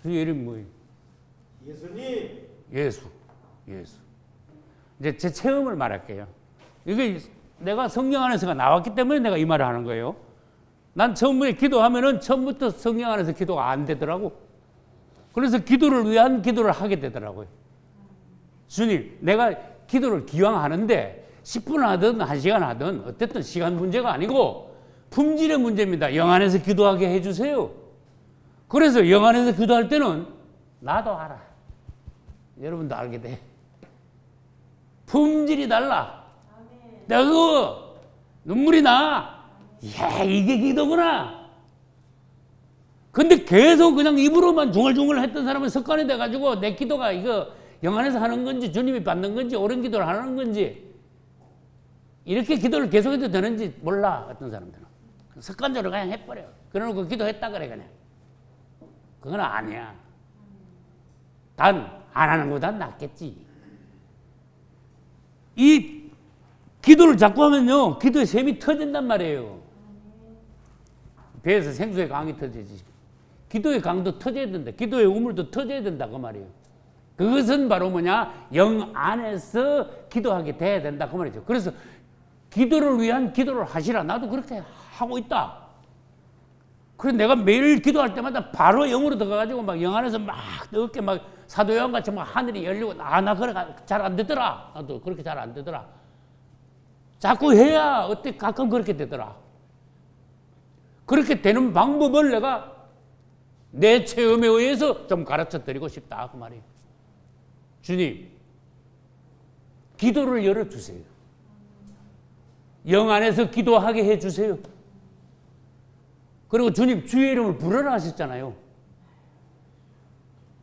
주의 이름 뭐예요? 예수님. 예수. 이제 제 체험을 말할게요. 이게 내가 성경 안에서가 나왔기 때문에 내가 이 말을 하는 거예요. 난 처음에 기도하면은 처음부터 성경 안에서 기도가 안 되더라고. 그래서 기도를 위한 기도를 하게 되더라고요. 주님, 내가 기도를 기왕 하는데 10분 하든 1시간 하든 어쨌든 시간 문제가 아니고 품질의 문제입니다. 영 안에서 기도하게 해주세요. 그래서 영 안에서 기도할 때는 나도 알아. 여러분도 알게 돼. 품질이 달라. 내가 그거 눈물이 나. 야, 이게 기도구나. 근데 계속 그냥 입으로만 중얼중얼 했던 사람은 습관이 돼가지고 내 기도가 이거 영 안에서 하는 건지 주님이 받는 건지 옳은 기도를 하는 건지 이렇게 기도를 계속해도 되는지 몰라. 어떤 사람들은 습관적으로 그냥 해버려. 그러고 기도했다 그래 그냥. 그건 아니야. 단 안 하는 것보단 낫겠지. 이 기도를 자꾸 하면요, 기도의 샘이 터진단 말이에요. 배에서 생수의 강이 터지지. 기도의 강도 터져야 된다. 기도의 우물도 터져야 된다 그 말이에요. 그것은 바로 뭐냐? 영 안에서 기도하게 돼야 된다 그 말이죠. 그래서 기도를 위한 기도를 하시라. 나도 그렇게 하고 있다. 그래서 내가 매일 기도할 때마다 바로 영으로 들어가가지고 막 영 안에서 막 뜨겁게 막 사도 요한같이 막 하늘이 열리고 나 그래 잘 안 되더라. 나도 그렇게 잘 안 되더라. 자꾸 해야 어때 가끔 그렇게 되더라. 그렇게 되는 방법을 내가 내 체험에 의해서 좀 가르쳐 드리고 싶다 그 말이에요. 주님, 기도를 열어주세요. 영 안에서 기도하게 해주세요. 그리고 주님, 주의 이름을 부르라 하셨잖아요.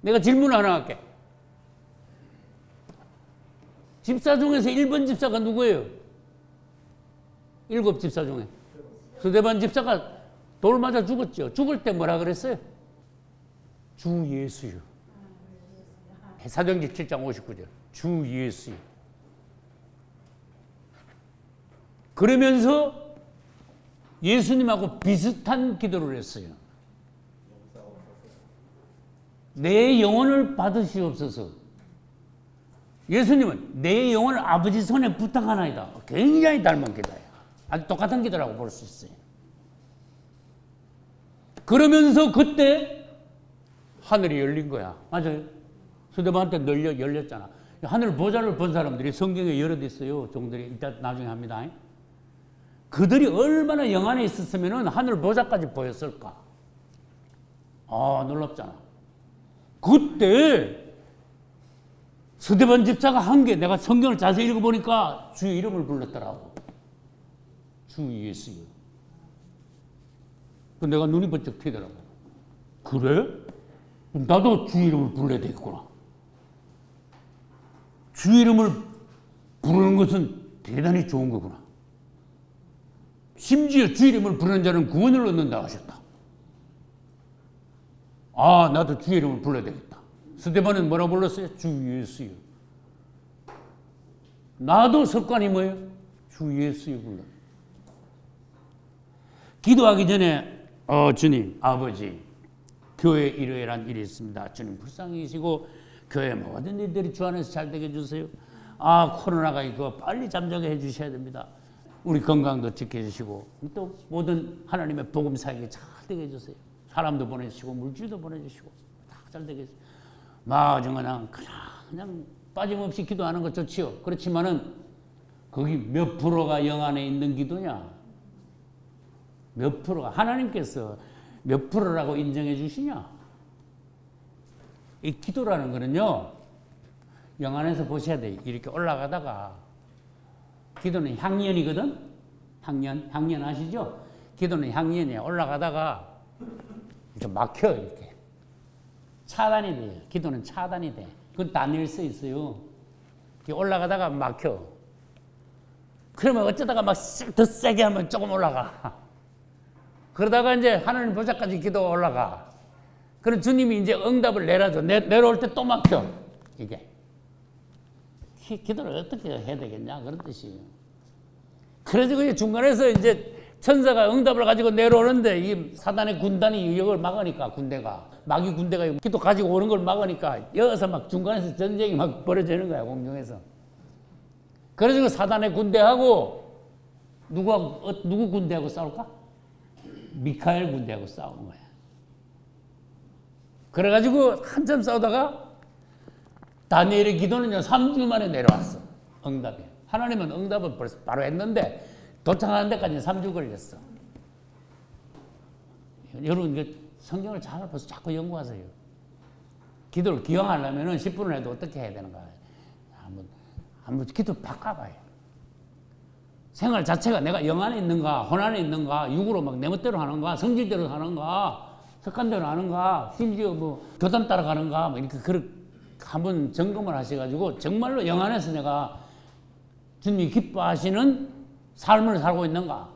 내가 질문 하나 할게. 집사 중에서 1번 집사가 누구예요? 7 집사 중에. 스데반 집사가 돌 맞아 죽었죠. 죽을 때 뭐라 그랬어요? 주 예수요. 사도행전 7장 59절. 주 예수요. 그러면서 예수님하고 비슷한 기도를 했어요. 내 영혼을 받으시옵소서. 예수님은 내 영혼을 아버지 손에 부탁하나이다. 굉장히 닮은 기도예요. 아주 똑같은 기도라고 볼 수 있어요. 그러면서 그때 하늘이 열린 거야. 맞아요. 스데반한테 열렸잖아. 하늘 보좌를 본 사람들이 성경에 여러 대 있어요. 종들이 이따 나중에 합니다. 그들이 얼마나 영 안에 있었으면 하늘 보좌까지 보였을까? 놀랍잖아. 그때 스데반 집사가 한 게 내가 성경을 자세히 읽어보니까 주의 이름을 불렀더라고. 주 예수요. 내가 눈이 번쩍 트이더라고. 그래? 나도 주 이름을 불러야 되겠구나. 주 이름을 부르는 것은 대단히 좋은 거구나. 심지어 주 이름을 부르는 자는 구원을 얻는다 하셨다. 아, 나도 주 이름을 불러야 되겠다. 스데반은 뭐라고 불렀어요? 주 예수요. 나도 습관이 뭐예요? 주 예수요 불러. 기도하기 전에 주님, 아버지, 교회 일요일한 일이 있습니다. 주님 불쌍히 계시고 교회 모든 일들이 주 안에서 잘 되게 해주세요. 아, 코로나가 이거 빨리 잠잠하게 해주셔야 됩니다. 우리 건강도 지켜주시고 또 모든 하나님의 복음 사역이 잘 되게 해주세요. 사람도 보내주시고 물질도 보내주시고 다 잘 되게 해주세요. 마저 그냥 빠짐없이 기도하는 것 좋지요. 그렇지만은 거기 몇 프로가 영 안에 있는 기도냐? 몇 프로가 하나님께서 몇 프로라고 인정해 주시냐? 이 기도라는 거는요, 영 안에서 보셔야 돼. 이렇게 올라가다가 기도는 향연이거든. 향연 아시죠? 기도는 향연이야. 올라가다가 이렇게 막혀 이렇게 차단이 돼요. 기도는 차단이 돼. 그건 다닐 수 있어요. 이렇게 올라가다가 막혀. 그러면 어쩌다가 막 더 세게 하면 조금 올라가. 그러다가 이제 하나님 보좌까지 기도가 올라가. 그럼 주님이 이제 응답을 내려줘. 내려올 때 또 막혀. 이게. 기도를 어떻게 해야 되겠냐. 그런 뜻이에요. 그래서 중간에서 이제 천사가 응답을 가지고 내려오는데 이 사단의 군단이 이걸 막으니까 마귀 군대가 기도 가지고 오는 걸 막으니까 여기서 막 중간에서 전쟁이 막 벌어지는 거야. 공중에서. 그래서 사단의 군대하고 누구 군대하고 싸울까? 미카엘 군대하고 싸우는 거야. 그래가지고 한참 싸우다가 다니엘의 기도는요 3주 만에 내려왔어. 응답이. 하나님은 응답을 벌써 바로 했는데 도착하는 데까지 3주 걸렸어. 여러분 이제 성경을 잘 보서 자꾸 연구하세요. 기도를 기억하려면 10분을 해도 어떻게 해야 되는가. 한번 기도 바꿔봐요. 생활 자체가 내가 영 안에 있는가, 혼 안에 있는가, 육으로 막 내 멋대로 하는가, 성질대로 하는가, 습관대로 하는가, 심지어 뭐 교단 따라가는가, 뭐 이렇게 한번 점검을 하셔가지고 정말로 영 안에서 내가 주님이 기뻐하시는 삶을 살고 있는가,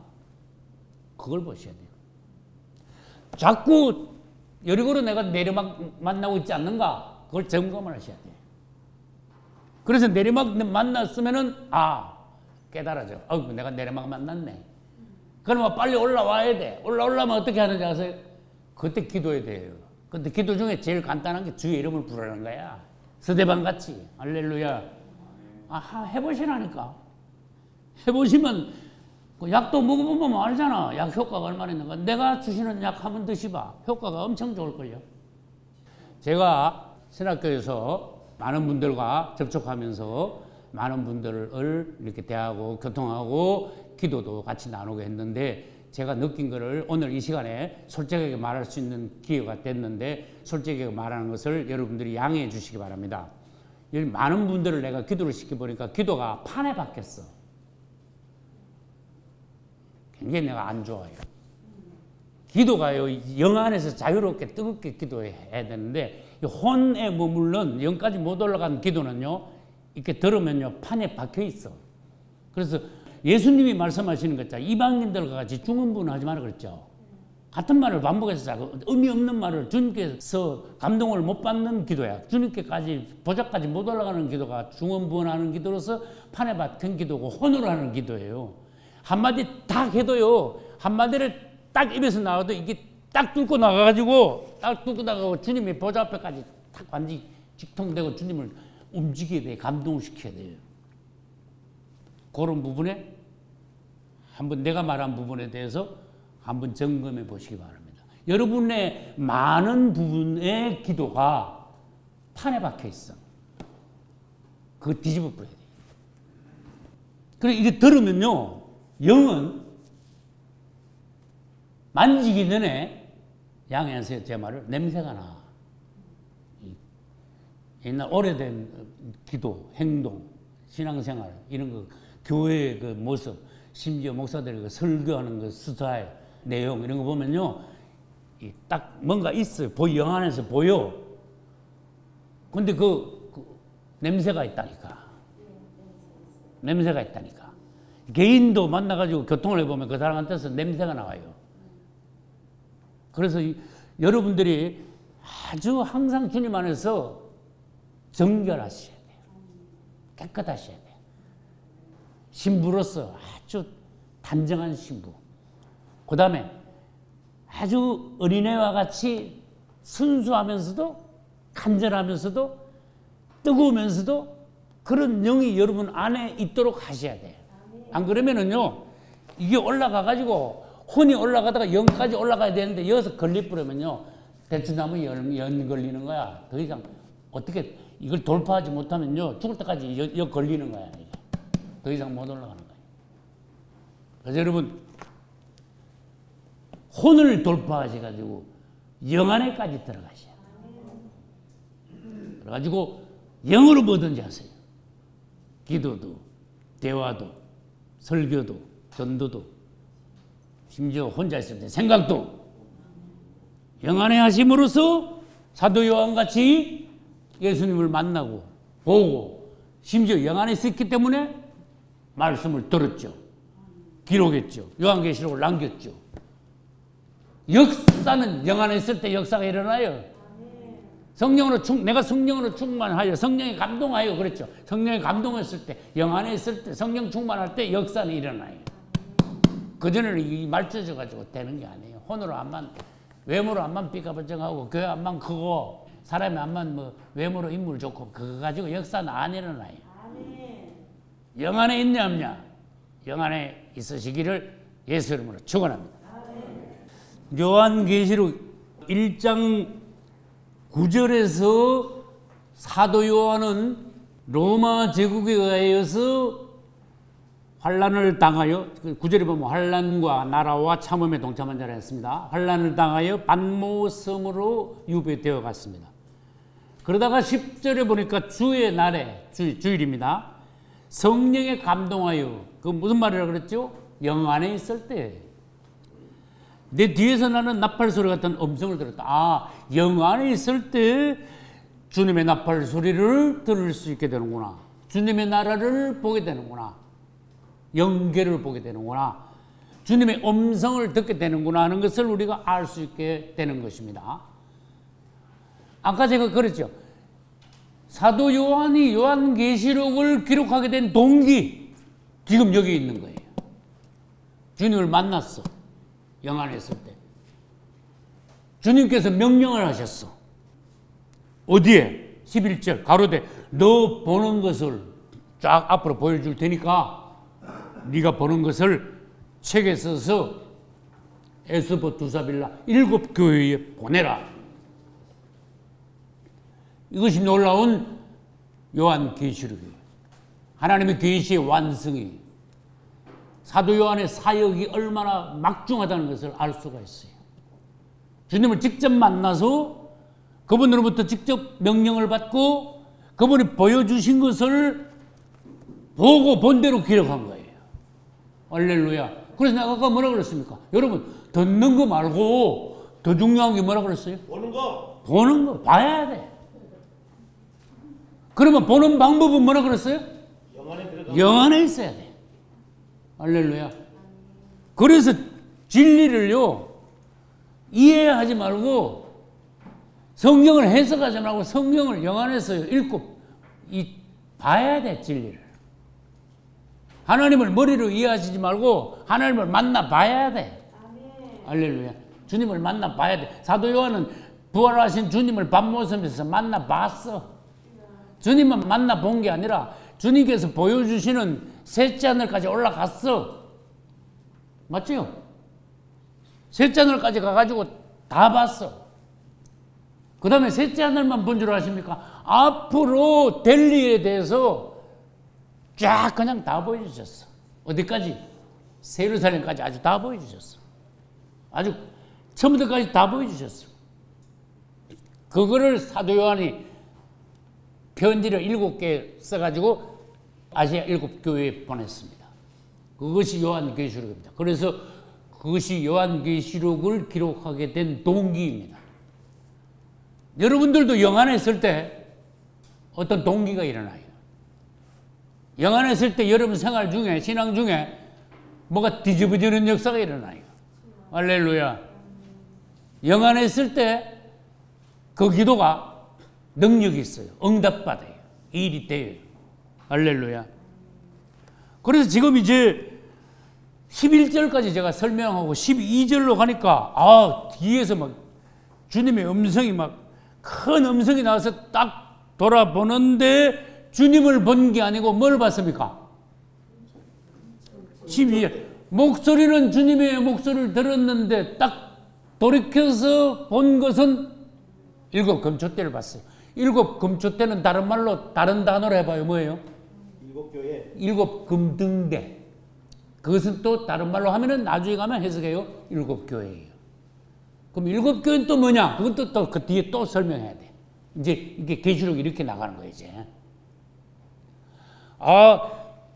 그걸 보셔야 돼요. 자꾸 여리고로 내가 내리막 만나고 있지 않는가, 그걸 점검을 하셔야 돼요. 그래서 내리막 만났으면은 깨달아져. 내가 내리막 만났네. 그러면 빨리 올라와야 돼. 올라오려면 어떻게 하는지 아세요? 그때 기도해야 돼요. 근데 기도 중에 제일 간단한 게 주의 이름을 부르는 거야. 스데반 같이. 할렐루야. 해보시라니까. 해보시면 약도 먹어보면 알잖아. 약 효과가 얼마나 있는가. 내가 주시는 약 한번 드셔봐. 효과가 엄청 좋을걸요. 제가 신학교에서 많은 분들과 접촉하면서 많은 분들을 이렇게 대하고 교통하고 기도도 같이 나누고 했는데 제가 느낀 거를 오늘 이 시간에 솔직하게 말할 수 있는 기회가 됐는데 솔직하게 말하는 것을 여러분들이 양해해 주시기 바랍니다. 여기 많은 분들을 내가 기도를 시켜보니까 기도가 판에 박혔어. 굉장히 내가 안 좋아요. 기도가요, 영 안에서 자유롭게 뜨겁게 기도해야 되는데 혼에 머물른 영까지 못 올라간 기도는요, 이렇게 들으면요, 판에 박혀 있어. 그래서 예수님이 말씀하시는 거 있잖아요. 이방인들과 같이 중언부언 하지 마라 그랬죠. 같은 말을 반복해서 자꾸 의미 없는 말을 주님께서 감동을 못 받는 기도야. 주님께까지 보좌까지 못 올라가는 기도가 중언부언하는 기도로서 판에 박힌 기도고 혼으로 하는 기도예요. 한마디 딱 해도요, 한마디를 딱 입에서 나와도 이게 딱 뚫고 나가가지고 딱 뚫고 나가고 주님의 보좌 앞에까지 딱 완전히 직통되고 주님을 움직여야 돼. 감동을 시켜야 돼요. 그런 부분에 한번 내가 말한 부분에 대해서 한번 점검해 보시기 바랍니다. 여러분의 많은 부분의 기도가 판에 박혀 있어. 그거 뒤집어 버려야 돼요. 그래 이게 들으면요, 영은 만지기 전에 양해하세요. 제 말을. 냄새가 나. 옛날 오래된 기도, 행동, 신앙생활 이런 거, 교회의 그 모습, 심지어 목사들이 그 설교하는 그 스타일, 내용 이런 거 보면요, 딱 뭔가 있어요. 영 안에서 보여. 근데 그 냄새가 있다니까. 냄새가 있다니까. 개인도 만나가지고 교통을 해보면 그 사람한테서 냄새가 나와요. 그래서 여러분들이 아주 항상 주님 안에서 정결하셔야 돼요. 깨끗하셔야 돼요. 신부로서 아주 단정한 신부. 그 다음에 아주 어린애와 같이 순수하면서도 간절하면서도 뜨거우면서도 그런 영이 여러분 안에 있도록 하셔야 돼요. 안 그러면은요, 이게 올라가가지고 혼이 올라가다가 영까지 올라가야 되는데 여기서 걸리버리면요, 대추나무 연 걸리는 거야. 더 이상 어떻게 이걸 돌파하지 못하면요, 죽을 때까지 연 걸리는 거야. 이게. 더 이상 못 올라가는 거예요. 그래서 여러분, 혼을 돌파하셔가지고 영 안에까지 들어가셔야 돼요. 그래가지고 영으로 뭐든지 하세요. 기도도, 대화도, 설교도, 전도도, 심지어 혼자 있을 때 생각도 영 안에 하심으로써 사도 요한같이 예수님을 만나고 보고 심지어 영 안에 있었기 때문에 말씀을 들었죠. 기록했죠. 요한계시록을 남겼죠. 역사는 영 안에 있을 때 역사가 일어나요. 성령으로 내가 성령으로 충만하여 성령이 감동하여 그랬죠. 성령이 감동했을 때 영 안에 있을 때 성령 충만할 때 역사는 일어나요. 그전에는 이 말쳐져 가지고 되는 게 아니에요. 혼으로 암만 외모로 암만 삐까번쩍하고 교회 암만 크고 사람이 암만 뭐 외모로 인물 좋고 그거 가지고 역사는 안 일어나요. 영 안에 있냐 없냐? 영 안에 있으시기를 예수 이름으로 축원합니다. 요한계시록 1장 9절에서 사도 요한은 로마 제국에 의하여서 환난을 당하여 9절에 보면 환난과 나라와 참음에 동참한 자라 했습니다. 환난을 당하여 반모섬으로 유배되어 갔습니다. 그러다가 10절에 보니까 주의 날에 주일입니다. 성령에 감동하여 그 무슨 말이라 그랬죠? 영 안에 있을 때 내 뒤에서 나는 나팔 소리 같은 음성을 들었다. 아, 영 안에 있을 때 주님의 나팔 소리를 들을 수 있게 되는구나. 주님의 나라를 보게 되는구나. 영계를 보게 되는구나. 주님의 음성을 듣게 되는구나 하는 것을 우리가 알 수 있게 되는 것입니다. 아까 제가 그랬죠. 사도 요한이 요한계시록을 기록하게 된 동기, 지금 여기 있는 거예요. 주님을 만났어. 영 안에 있을 때. 주님께서 명령을 하셨어. 어디에? 11절 가로되 너 보는 것을 쫙 앞으로 보여줄 테니까 네가 보는 것을 책에 써서 에스보 두사빌라 7 교회에 보내라. 이것이 놀라운 요한계시록이에요. 하나님의 계시의 완성이 사도 요한의 사역이 얼마나 막중하다는 것을 알 수가 있어요. 주님을 직접 만나서 그분으로부터 직접 명령을 받고 그분이 보여주신 것을 보고 본 대로 기록한 거예요. 할렐루야. 그래서 내가 아까 뭐라 그랬습니까? 여러분, 듣는 거 말고 더 중요한 게 뭐라 그랬어요? 보는 거. 보는 거, 봐야 돼. 그러면 보는 방법은 뭐라 그랬어요? 영 안에 들어가. 영 안에 있어야 돼. 할렐루야. 그래서 진리를요, 이해하지 말고 성경을 해석하지 말고 성경을 영 안에서 읽고 봐야 돼, 진리를. 하나님을 머리로 이해하시지 말고 하나님을 만나 봐야 돼. 할렐루야. 주님을 만나 봐야 돼. 사도 요한은 부활하신 주님을 밤모섬에서 만나 봤어. 주님만 만나 본 게 아니라 주님께서 보여주시는 셋째 하늘까지 올라갔어. 맞죠? 셋째 하늘까지 가가지고 다 봤어. 그 다음에 셋째 하늘만 본 줄 아십니까? 앞으로 될 일에 대해서 쫙 그냥 다 보여주셨어. 어디까지? 예루살렘까지 아주 다 보여주셨어. 아주 처음부터까지 다 보여주셨어. 그거를 사도 요한이 편지를 7개 써가지고 아시아 7교회에 보냈습니다. 그것이 요한계시록입니다. 그래서 그것이 요한계시록을 기록하게 된 동기입니다. 여러분들도 영 안에 있을 때 어떤 동기가 일어나요. 영안했을 때 여러분 생활 중에, 신앙 중에 뭐가 뒤집어지는 역사가 일어나요. 할렐루야. 영안했을 때 그 기도가 능력이 있어요. 응답받아요. 일이 돼요. 할렐루야. 그래서 지금 이제 11절까지 제가 설명하고 12절로 가니까 뒤에서 막 주님의 음성이 막 큰 음성이 나와서 딱 돌아보는데 주님을 본 게 아니고 뭘 봤습니까? 12절. 목소리는 주님의 목소리를 들었는데 딱 돌이켜서 본 것은 7 금초대를 봤어요. 7 금초대는 다른 말로, 다른 단어로 해봐요. 뭐예요? 7교회. 7 금등대. 그것은 또 다른 말로 하면은 나중에 가면 해석해요. 7 교회예요. 그럼 7 교회는 또 뭐냐? 그것도 또 그 뒤에 또 설명해야 돼. 이제 이게 계시록이 이렇게 나가는 거예요, 이제.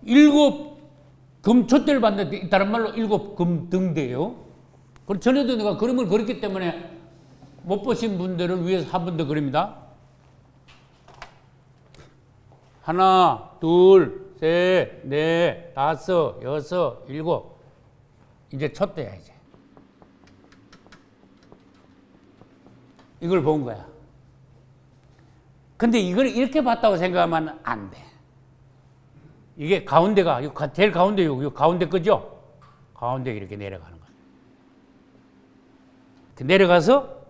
7 금초대를 봤는데 다른 말로 7 금등대예요. 그리고 전에도 내가 그림을 그렸기 때문에 못 보신 분들을 위해서 한 번 더 그립니다. 하나, 둘, 셋, 넷, 다섯, 여섯, 7. 이제 촛대야, 이제. 이걸 본 거야. 근데 이걸 이렇게 봤다고 생각하면 안 돼. 이게 가운데가, 제일 가운데, 요 가운데 거죠? 가운데 이렇게 내려가는 거야. 내려가서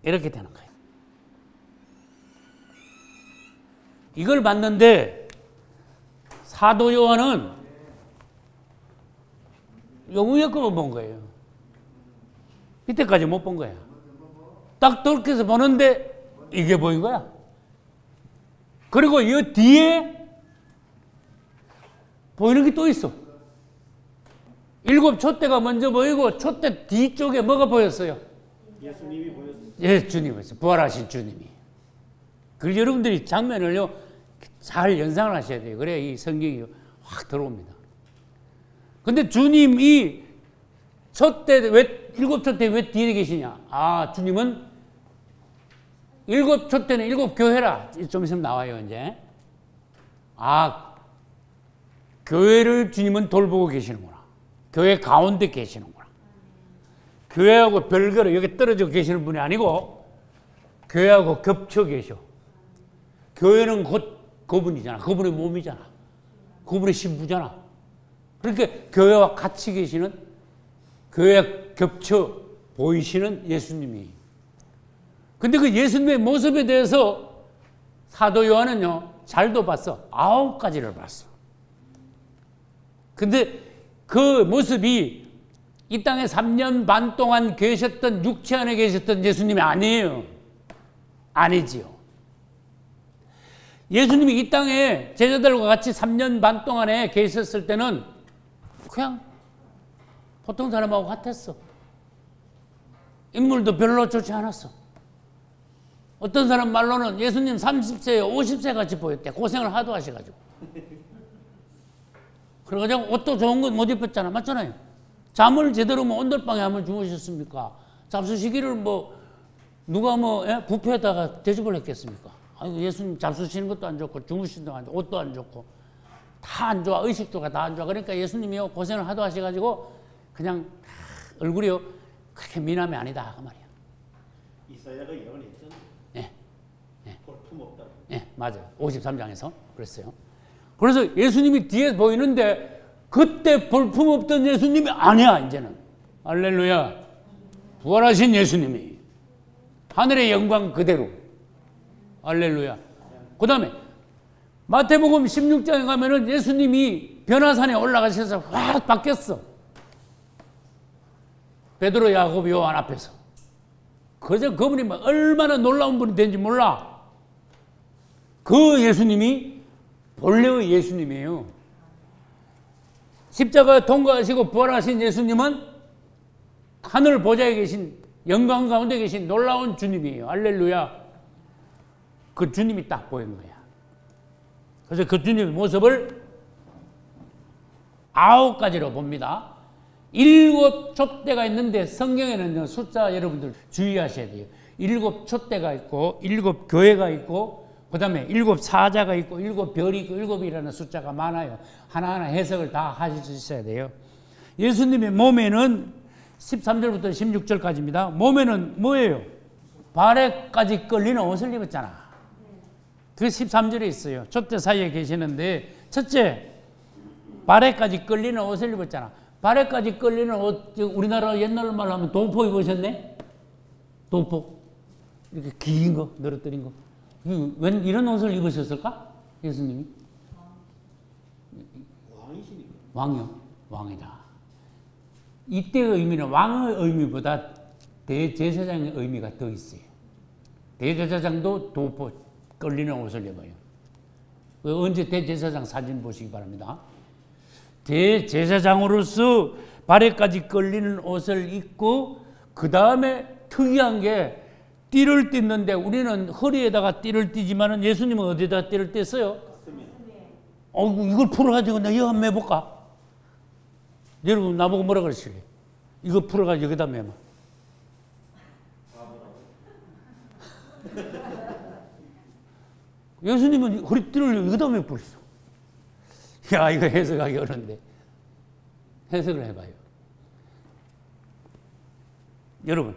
이렇게 되는 거예요. 이걸 봤는데 사도 요한은 요 위에 거만 본 거예요. 밑에까지 못 본 거야. 딱 돌켜서 보는데 이게 보인 거야. 그리고 이 뒤에 보이는 게 또 있어. 7 촛대가 먼저 보이고 촛대 뒤쪽에 뭐가 보였어요? 예수님이 보였어요. 예, 주님이었어요. 부활하신 주님이. 그래서 여러분들이 장면을요, 잘 연상을 하셔야 돼요. 그래야 이 성경이 확 들어옵니다. 근데 주님이 촛대, 왜, 7 촛대 왜 뒤에 계시냐? 주님은 7 촛대는 7 교회라. 좀 있으면 나와요, 이제. 교회를 주님은 돌보고 계시는구나. 교회 가운데 계시는구나. 교회하고 별개로 여기 떨어져 계시는 분이 아니고 교회하고 겹쳐 계셔. 교회는 곧 그분이잖아. 그분의 몸이잖아. 그분의 신부잖아. 그러니까 교회와 같이 계시는, 교회와 겹쳐 보이시는 예수님이. 근데 그 예수님의 모습에 대해서 사도 요한은요, 잘도 봤어. 9가지를 봤어. 근데 그 모습이 이 땅에 3년 반 동안 계셨던, 육체 안에 계셨던 예수님이 아니에요. 아니지요. 예수님이 이 땅에 제자들과 같이 3년 반 동안에 계셨을 때는 그냥 보통 사람하고 같았어. 인물도 별로 좋지 않았어. 어떤 사람 말로는 예수님 30세에 50세 같이 보였대. 고생을 하도 하셔가지고. 그래가지고 옷도 좋은 건 못 입었잖아. 맞잖아요. 잠을 제대로 온돌방에 한번 주무셨습니까? 잡수시기를 누가 뷔페에다가 대접을 했겠습니까? 예수님 잡수시는 것도 안 좋고, 주무시는 것도 안 좋고, 옷도 안 좋고, 다 안 좋아. 의식주가 다 안 좋아. 그러니까 예수님이요, 고생을 하도 하셔가지고, 그냥 얼굴이요, 그렇게 미남이 아니다. 그 말이야. 이사야가 예언했잖아. 네. 볼품없다. 네, 맞아요. 53장에서 그랬어요. 그래서 예수님이 뒤에 보이는데, 그때 볼품없던 예수님이 아니야, 이제는. 할렐루야. 부활하신 예수님이. 하늘의 영광 그대로. 할렐루야. 그 다음에 마태복음 16장에 가면은 예수님이 변화산에 올라가셔서 확 바뀌었어. 베드로, 야곱, 요한 앞에서. 그저 그분이 얼마나 놀라운 분이 된지 몰라. 그 예수님이 본래의 예수님이에요. 십자가 통과하시고 부활하신 예수님은 하늘 보좌에 계신, 영광 가운데 계신 놀라운 주님이에요. 할렐루야. 그 주님이 딱 보인 거야. 그래서 그 주님의 모습을 9가지로 봅니다. 7 촛대가 있는데 성경에는 숫자 여러분들 주의하셔야 돼요. 7 촛대가 있고, 7 교회가 있고, 그 다음에 7 사자가 있고 7 별이 있고 7이라는 숫자가 많아요. 하나하나 해석을 다 하실 수 있어야 돼요. 예수님의 몸에는 13절부터 16절까지입니다. 몸에는 뭐예요? 발에까지 끌리는 옷을 입었잖아. 그게 13절에 있어요. 촛대 사이에 계시는데 첫째, 발에까지 끌리는 옷을 입었잖아. 발에까지 끌리는 옷, 우리나라 옛날 말로 하면 도포 입으셨네? 도포. 이렇게 긴 거, 늘어뜨린 거. 웬 이런 옷을 입으셨을까? 예수님이? 왕이시니까. 왕이요. 왕이다. 이때의 의미는 왕의 의미보다 대제사장의 의미가 더 있어요. 대제사장도 도포, 끌리는 옷을 입어요. 언제 대제사장 사진 보시기 바랍니다. 대제사장으로서 발에까지 끌리는 옷을 입고 그 다음에 특이한 게 띠를 띠는데 우리는 허리에다가 띠를 띠지만은 예수님은 어디에다 띠를 뗐어요? 이걸 풀어가지고 내가 여기 한번 매볼까? 여러분 나보고 뭐라 그러실래? 이거 풀어가지고 여기다 매봐. 예수님은 허리띠를 여기다 매 버렸어. 야, 이거 해석하기 어려운데. 해석을 해봐요. 여러분,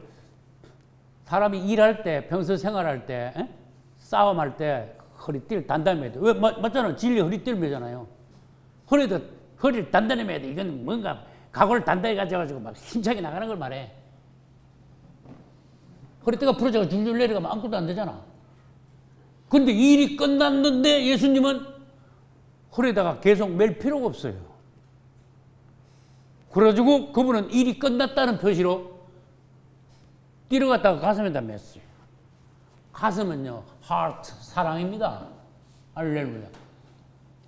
사람이 일할 때, 평소 생활할 때, 싸움할 때 허리띠를 단단히 매야 돼. 왜? 맞잖아. 진리 허리띠를 매잖아요. 허리를 단단히 매야 돼. 이건 뭔가 각오를 단단히 가져가지고 막 힘차게 나가는 걸 말해. 허리띠가 부러져서 줄줄 내려가면 아무것도 안 되잖아. 근데 일이 끝났는데 예수님은 허리에다가 계속 맬 필요가 없어요. 그래가지고 그분은 일이 끝났다는 표시로 띠를 갖다가 가슴에다 맸어요. 가슴은요, heart, 사랑입니다. 할렐루야.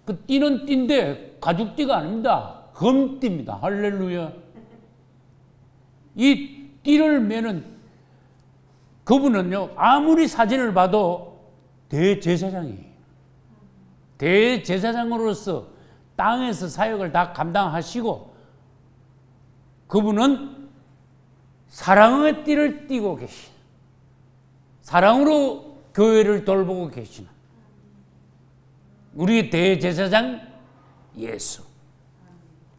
그 띠는 띠인데 가죽띠가 아닙니다. 금띠입니다. 할렐루야. 이 띠를 매는 그분은요, 아무리 사진을 봐도 대제사장이에요. 대제사장으로서 땅에서 사역을 다 감당하시고 그분은 사랑의 띠를 띠고 계신, 사랑으로 교회를 돌보고 계시는 우리 대제사장 예수.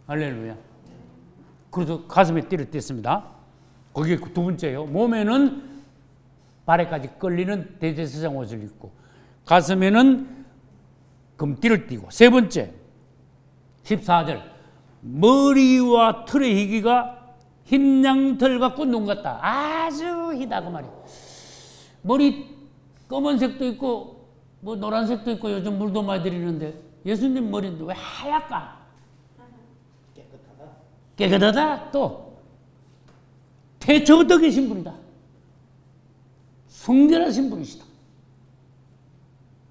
할렐루야. 그래서 가슴에 띠를 띠습니다. 거기에 두 번째요. 몸에는 발에까지 끌리는 대제사장 옷을 입고 가슴에는 금띠를 띠고. 세 번째 14절 머리와 털의 희기가 흰 양털 같고 눈 같다. 아주 희다고 말이야. 머리 검은색도 있고 뭐 노란색도 있고 요즘 물도 많이 들이는데 예수님 머리는 왜 하얗까? 깨끗하다. 또 태초부터 계신 분이다. 성결하신 분이시다.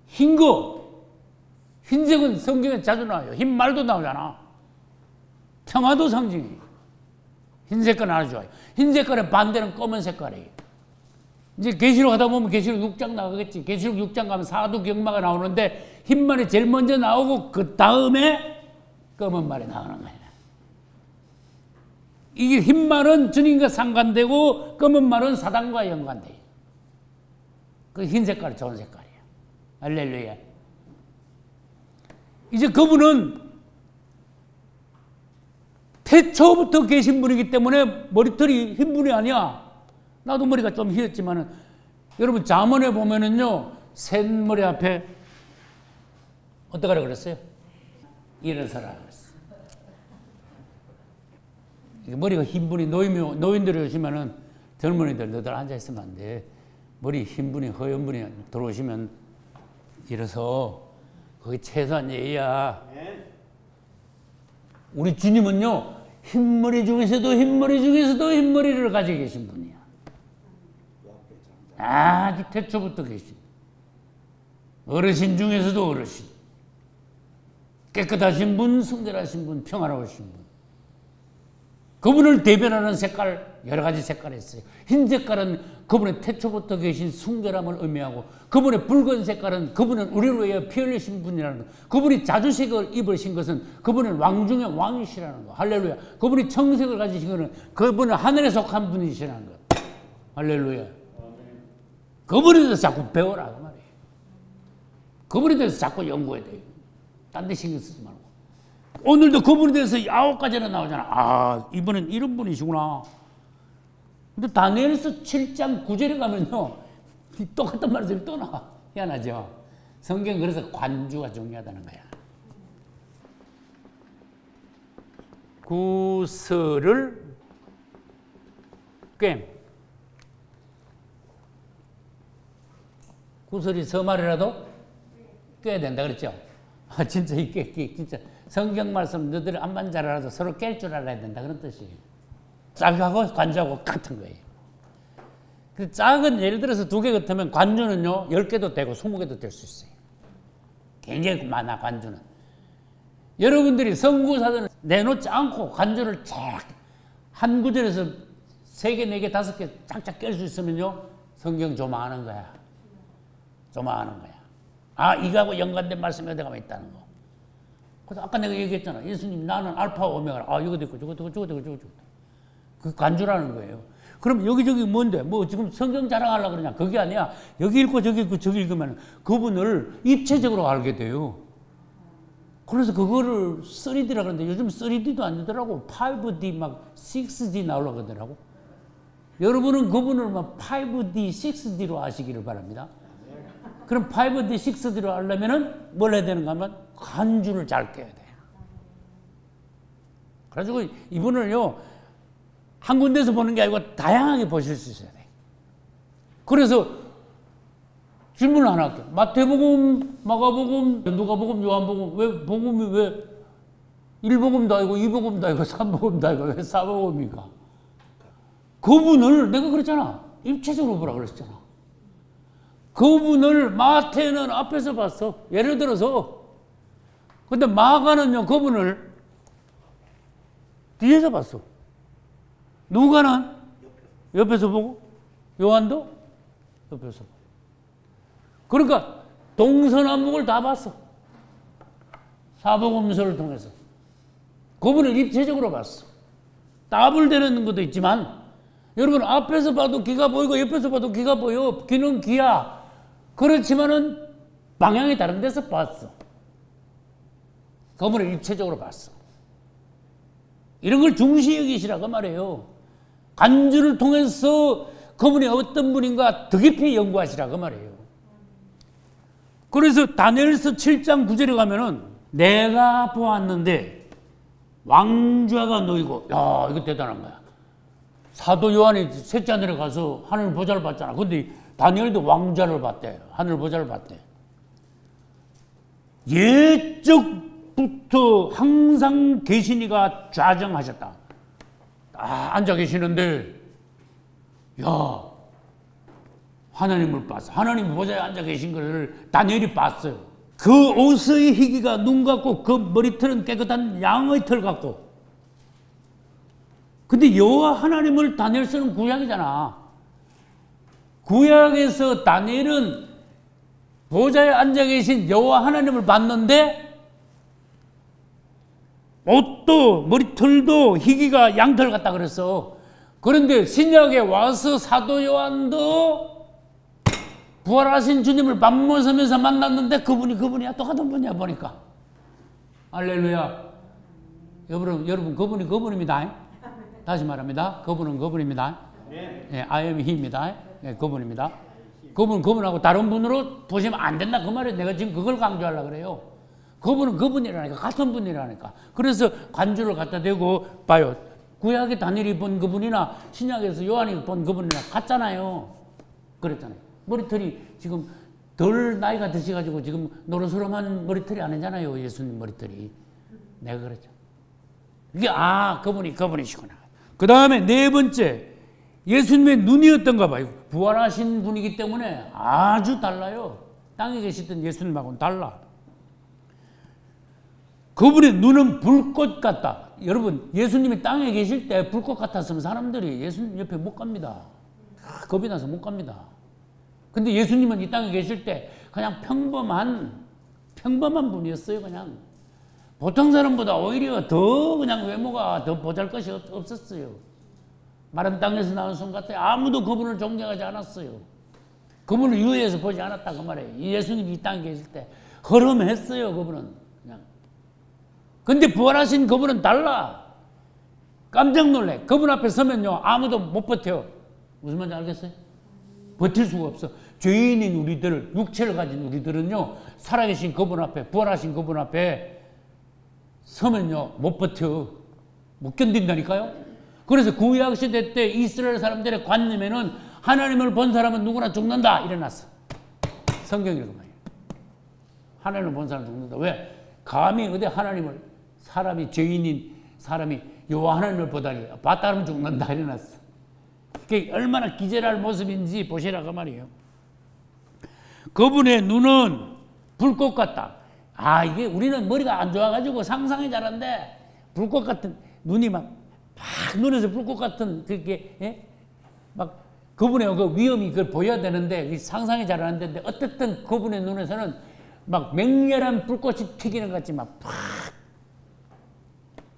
흰 거, 흰색은 성경에 자주 나와요. 흰 말도 나오잖아. 평화도 상징이에요. 흰 색깔은 아주 좋아요. 흰 색깔의 반대는 검은 색깔이에요. 이제 계시록 하다 보면 계시록 6장 나가겠지. 계시록 6장 가면 사두 경마가 나오는데 흰 말이 제일 먼저 나오고 그 다음에 검은 말이 나오는 거예요. 이게 흰 말은 주님과 상관되고 검은 말은 사단과 연관돼요. 그 흰 색깔이 좋은 색깔이에요. 할렐루야. 이제 그분은 태초부터 계신 분이기 때문에 머리털이 흰 분이 아니야. 나도 머리가 좀 휘었지만은 여러분 잠언에 보면은요 샌머리 앞에 어떻게 하라 그랬어요? 일어서라 그랬어요. 머리가 흰 분이 노인들이 오시면은 젊은이들 너들 앉아 있으면 안 돼. 머리 흰 분이 허연 분이 들어오시면 일어서 거기 최소한 예의야. 우리 주님은요 흰머리 중에서도 흰머리를 가지고 계신 분이야. 아주 태초부터 계신 어르신 중에서도 어르신, 깨끗하신 분, 성결하신 분, 평화로우신 분. 그분을 대변하는 색깔 여러 가지 색깔이 있어요. 흰 색깔은 그분의 태초부터 계신 순결함을 의미하고 그분의 붉은 색깔은 그분은 우리를 위해 피 흘리신 분이라는 거. 그분이 자주색을 입으신 것은 그분은 왕 중에 왕이시라는 거. 할렐루야. 그분이 청색을 가지신 것은 그분은 하늘에 속한 분이시라는 거. 할렐루야. 그분에서 자꾸 배워라 그 말이에요. 그분에 대해서 자꾸 연구해야 돼요. 딴 데 신경 쓰지 말고. 오늘도 그분에 대해서 9가지나 나오잖아. 아, 이분은 이런 분이시구나. 근데 다니엘서 7장 9절에 가면요, 똑같은 말씀이 또 나와. 희한하죠? 성경 그래서 관주가 중요하다는 거야. 구설을 꿰. 구설이 서말이라도 꿰야 된다 그랬죠? 아, 진짜 이게 진짜 성경 말씀 너희들 암만 잘 알아도 서로 깰 줄 알아야 된다 그런 뜻이에요. 짝하고 관주하고 같은 거예요. 그 짝은 예를 들어서 2개 같으면 관주는요 10개도 되고 20개도 될 수 있어요. 굉장히 많아 관주는. 여러분들이 선구사전을 내놓지 않고 관주를 쫙 한 구절에서 3개, 4개, 5개 쫙쫙 깰 수 있으면요 성경 조망하는 거야. 조망하는 거야. 아, 이거하고 연관된 말씀이 어디 가면 있다는 거. 그래서 아까 내가 얘기했잖아. 예수님 나는 알파와 오메가라. 아, 이거 됐고 저거 됐고 저거 됐고 저거 됐고. 그 관주라는 거예요. 그럼 여기저기 뭔데? 뭐 지금 성경 자랑하려고 그러냐? 그게 아니야. 여기 읽고 저기 읽고 저기 읽으면 그분을 입체적으로 알게 돼요. 그래서 그거를 3D라 그러는데 요즘 3D도 안 되더라고. 5D 막 6D 나오려고 그러더라고. 여러분은 그분을 막 5D, 6D로 아시기를 바랍니다. 그럼 5D, 6D로 하려면은 뭘 해야 되는가 하면 관주를 잘 껴야 돼요. 그래가지고 이분을요, 한 군데서 보는 게 아니고 다양하게 보실 수 있어야 돼. 그래서 질문을 하나 할게요. 마태복음, 마가복음, 누가복음, 요한복음, 왜 복음이 왜 1복음도 아니고 2복음도 아니고 3복음도 아니고 왜 4복음입니까? 그분을 내가 그랬잖아. 입체적으로 보라 그랬잖아. 그분을 마태는 앞에서 봤어. 예를 들어서. 근데 마가는요, 그분을 뒤에서 봤어. 누가는 옆에서 보고, 요한도 옆에서 보고. 그러니까 동서남북을 다 봤어. 사복음서를 통해서. 그분을 입체적으로 봤어. 답을 대는 것도 있지만, 여러분 앞에서 봐도 귀가 보이고 옆에서 봐도 귀가 보여. 귀는 귀야. 그렇지만은 방향이 다른 데서 봤어. 그분을 입체적으로 봤어. 이런 걸 중시 여기시라고 말해요. 관주를 통해서 그분이 어떤 분인가 더 깊이 연구하시라고 말해요. 그래서 다니엘서 7장 9절에 가면은 내가 보았는데 왕좌가 놓이고, 야, 이거 대단한 거야. 사도 요한이 셋째 하늘에 가서 하늘 보좌를 봤잖아. 근데 다니엘도 왕좌를 봤대. 하늘 보좌를 봤대. 예적부터 항상 계시니가 좌정하셨다. 앉아 계시는데, 야, 하나님을 봤어. 하나님 보좌에 앉아 계신 것을 다니엘이 봤어요. 그 옷의 희기가 눈 같고 그 머리털은 깨끗한 양의 털 같고. 근데 여호와 하나님을 다니엘서는 구약이잖아. 구약에서 다니엘은 보좌에 앉아 계신 여호와 하나님을 봤는데 옷도 머리털도 희기가 양털 같다 그랬어. 그런데 신약에 와서 사도 요한도 부활하신 주님을 밤모섬에서 만났는데 그분이 그분이야. 똑같은 분이야 보니까. 할렐루야. 여러분 그분이 그분입니다. 다시 말합니다. 그분은 그분입니다. 예, I am he입니다. 예, 그분입니다. 그분하고 다른 분으로 보시면 안 된다 그 말이에요. 내가 지금 그걸 강조하려고 그래요. 그분은 그분이라니까. 같은 분이라니까. 그래서 관주를 갖다 대고 봐요. 구약의 다니엘이 본 그분이나 신약에서 요한이 본 그분이나 같잖아요. 그랬잖아요. 머리털이 지금 덜 나이가 드셔가지고 지금 노릇스름한 머리털이 아니잖아요. 예수님 머리털이. 내가 그랬죠. 이게 그분이시구나. 그 다음에 네 번째, 예수님의 눈이 어떤가 봐요. 부활하신 분이기 때문에 아주 달라요. 땅에 계시던 예수님하고는 달라. 그분의 눈은 불꽃 같다. 여러분, 예수님이 땅에 계실 때 불꽃 같았으면 사람들이 예수님 옆에 못 갑니다. 겁이 나서 못 갑니다. 근데 예수님은 이 땅에 계실 때 그냥 평범한 분이었어요. 그냥 보통 사람보다 오히려 더 그냥 외모가 더 보잘것이 없었어요. 마른 땅에서 나온 손 같아요. 아무도 그분을 존경하지 않았어요. 그분을 유해해서 보지 않았다 그 말이에요. 예수님이 이 땅에 계실 때 허름했어요. 그분은 그냥. 근데 부활하신 그분은 달라. 깜짝 놀래. 그분 앞에 서면요 아무도 못 버텨요. 무슨 말인지 알겠어요? 버틸 수가 없어. 죄인인 우리들, 육체를 가진 우리들은요 살아계신 그분 앞에, 부활하신 그분 앞에 서면요 못 버텨. 못 견딘다니까요. 그래서 구약 시대 때 이스라엘 사람들의 관념에는 하나님을 본 사람은 누구나 죽는다 이래놨어. 성경 읽으면 하나님을 본 사람은 죽는다. 왜? 감히 어디 하나님을, 사람이, 죄인인 사람이 여호와 하나님을 보다니 봤다 하면 죽는다 이래놨어. 그게 얼마나 기절할 모습인지 보시라 그 말이에요. 그분의 눈은 불꽃 같다. 아, 이게 우리는 머리가 안 좋아가지고 상상이 잘한데 불꽃 같은 눈이 막 눈에서 불꽃 같은 그게 예? 막 그분의 그 위험이 그걸 보여야 되는데 상상이 잘 안 되는데 어쨌든 그분의 눈에서는 막 맹렬한 불꽃이 튀기는 것 같이 막 팍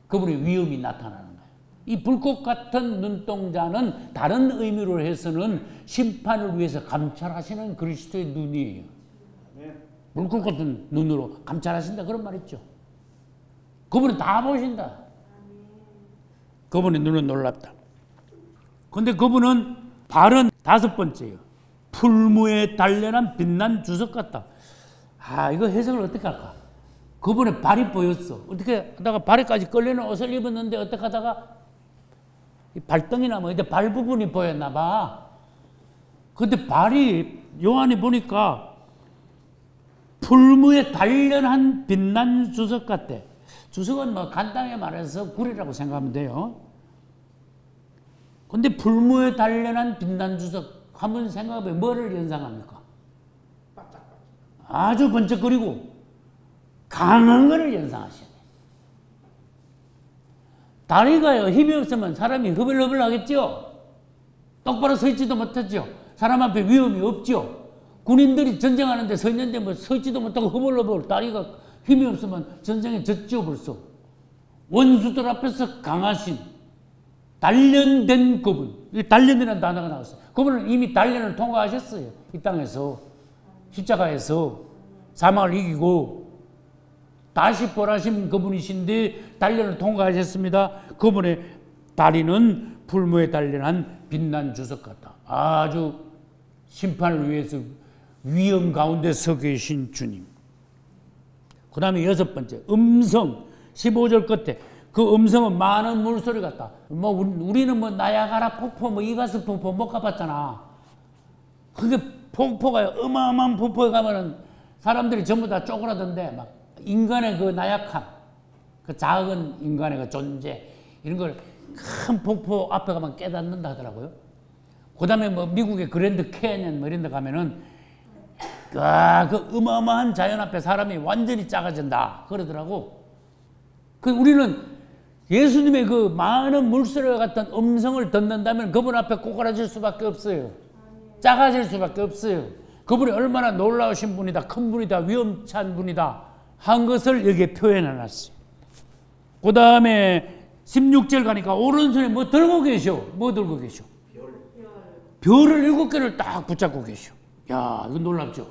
그분의 위험이 나타나는 거예요. 이 불꽃 같은 눈동자는 다른 의미로 해서는 심판을 위해서 감찰하시는 그리스도의 눈이에요. 불꽃 같은 눈으로 감찰하신다 그런 말 있죠. 그분은 다 보신다. 그분의 눈은 놀랍다. 근데 그분은 발은 다섯 번째예요. 풀무에 단련한 빛난 주석 같다. 아, 이거 해석을 어떻게 할까? 그분의 발이 보였어. 어떻게 하다가 발에까지 끌리는 옷을 입었는데 어떻게 하다가 발등이나 뭐 이제 발 부분이 보였나 봐. 근데 발이 요한이 보니까 풀무에 단련한 빛난 주석 같대. 주석은 뭐 간단하게 말해서 굴이라고 생각하면 돼요. 근데 풀무에 단련한 빛난 주석 한번 생각해보면 뭐를 연상합니까? 아주 번쩍거리고 강한 거를 연상하셔야 돼요. 다리가요 힘이 없으면 사람이 허벌허벌 하겠죠. 똑바로 서 있지도 못하죠. 사람 앞에 위험이 없죠. 군인들이 전쟁하는데 서 있는데 뭐 서 있지도 못하고 허벌허벌 다리가 힘이 없으면 전쟁에 졌죠 벌써. 원수들 앞에서 강하신 단련된 그분. 이 단련이라는 단어가 나왔어요. 그분은 이미 단련을 통과하셨어요. 이 땅에서 십자가에서 사망을 이기고 다시 부활하신 그분이신데 단련을 통과하셨습니다. 그분의 다리는 풀무에 단련한 빛난 주석 같다. 아주 심판을 위해서 위험 가운데 서 계신 주님. 그 다음에 여섯 번째 음성 15절 끝에 그 음성은 많은 물소리 같다. 뭐 우리는 뭐 나야가라 폭포 뭐 이가스 폭포 못 가봤잖아. 그게 폭포가 어마어마한 폭포에 가면은 사람들이 전부 다 쪼그라든데 막 인간의 그 나약함, 그 작은 인간의 그 존재 이런 걸 큰 폭포 앞에 가면 깨닫는다 하더라고요. 그 다음에 뭐 미국의 그랜드 캐니언 뭐 이런 데 가면은 그 어마어마한 자연 앞에 사람이 완전히 작아진다 그러더라고. 그 우리는 예수님의 그 많은 물소리와 같은 음성을 듣는다면 그분 앞에 꼬꾸라질 수밖에 없어요. 작아질 수밖에 없어요. 그분이 얼마나 놀라우신 분이다, 큰 분이다, 위험찬 분이다 한 것을 여기에 표현해놨어요. 그 다음에 16절 가니까 오른손에 뭐 들고 계셔? 뭐 들고 계셔? 별을 7개를 딱 붙잡고 계셔. 야, 이거 놀랍죠?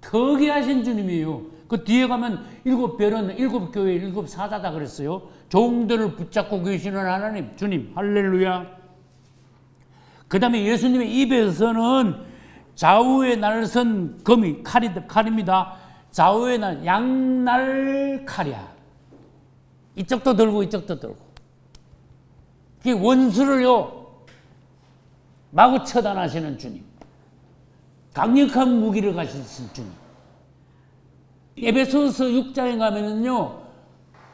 특이하신 주님이에요. 그 뒤에 가면 7별은 7교회 7사자다 그랬어요. 종들을 붙잡고 계시는 하나님, 주님, 할렐루야. 그 다음에 예수님의 입에서는 좌우에 날선 검이, 칼입니다. 좌우에 날 양날 칼이야. 이쪽도 들고 이쪽도 들고. 그게 원수를요 마구 처단하시는 주님. 강력한 무기를 가지신 주님. 에베소서 6장에 가면은요,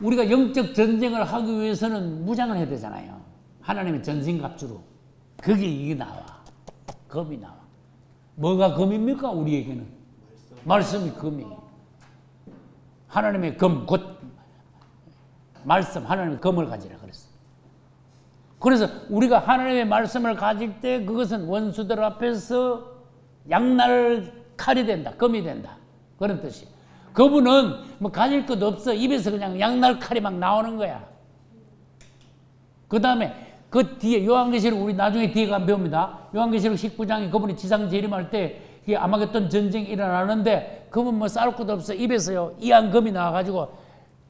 우리가 영적 전쟁을 하기 위해서는 무장을 해야 되잖아요. 하나님의 전신갑주로. 그게 이게 나와. 검이 나와. 뭐가 검입니까? 우리에게는. 말씀이 검이에요. 하나님의 검, 곧 말씀, 하나님의 검을 가지라 그랬어. 그래서 우리가 하나님의 말씀을 가질 때 그것은 원수들 앞에서 양날 칼이 된다. 검이 된다. 그런 뜻이에요. 그분은 뭐 가질 것도 없어. 입에서 그냥 양날 칼이 막 나오는 거야. 그 다음에 그 뒤에 요한계시록 우리 나중에 뒤에 가면 배웁니다. 요한계시록 19장에 그분이 지상 재림할 때 이게 아마겟돈 전쟁이 일어나는데 그분 뭐 싸울 것도 없어. 입에서요 이한금이 나와가지고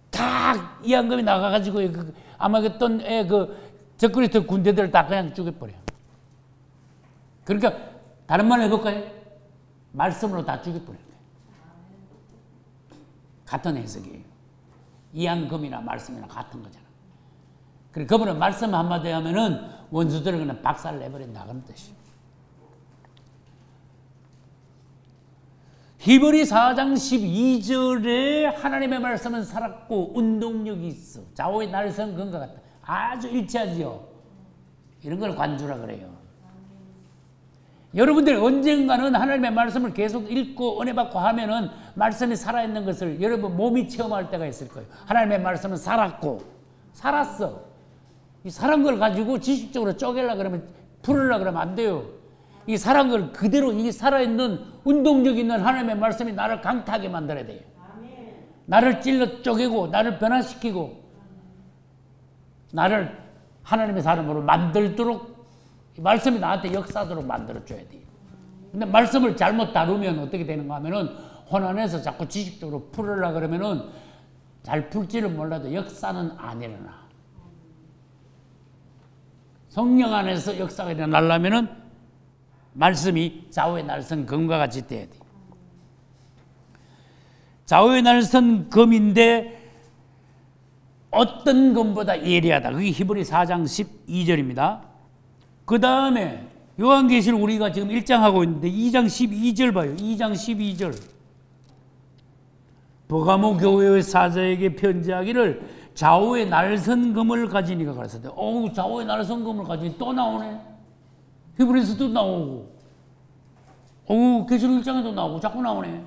다 이한금이 나가가지고 그 아마겟돈의 그 적그리스도 군대들을 다 그냥 죽여버려요. 그러니까 다른 말 해볼까요? 말씀으로 다 죽여버려요. 같은 해석이에요. 이한금이나 말씀이나 같은 거잖아. 그래 그분은 말씀 한마디 하면은 원수들을 그냥 박살 내버린다 그런 뜻이에요. 히브리 4장 12절에 하나님의 말씀은 살았고 운동력이 있어. 좌우의 날선 근과 같다. 아주 일치하지요. 이런 걸 관주라 그래요. 여러분들 언젠가는 하나님의 말씀을 계속 읽고 은혜 받고 하면은 말씀이 살아있는 것을 여러분 몸이 체험할 때가 있을 거예요. 하나님의 말씀은 살았고 살았어. 이 살은 걸 가지고 지식적으로 쪼개려고 그러면 풀으려고 그러면 안 돼요. 이 살은 걸 그대로 이 살아있는 운동력 있는 하나님의 말씀이 나를 강타하게 만들어야 돼요. 나를 찔러 쪼개고 나를 변화시키고 나를 하나님의 사람으로 만들도록 말씀이 나한테 역사하도록 만들어줘야 돼요. 근데 말씀을 잘못 다루면 어떻게 되는가 하면은 혼란해서 자꾸 지식적으로 풀으려고 그러면은 잘 풀지를 몰라도 역사는 안 일어나. 성령 안에서 역사가 일어나려면은 말씀이 좌우의 날선 검과 같이 돼야 돼. 좌우의 날선 검인데 어떤 검보다 예리하다. 그게 히브리 4장 12절입니다. 그 다음에 요한계시를 우리가 지금 1장 하고 있는데 2장 12절 봐요. 2장 12절. 버가모 교회의 사자에게 편지하기를 좌우의 날선 검을 가지니가 가르쳤대. 어우, 좌우의 날선 검을 가지니 또 나오네. 히브리서도 나오고, 어우, 계시록 1장에도 나오고, 자꾸 나오네.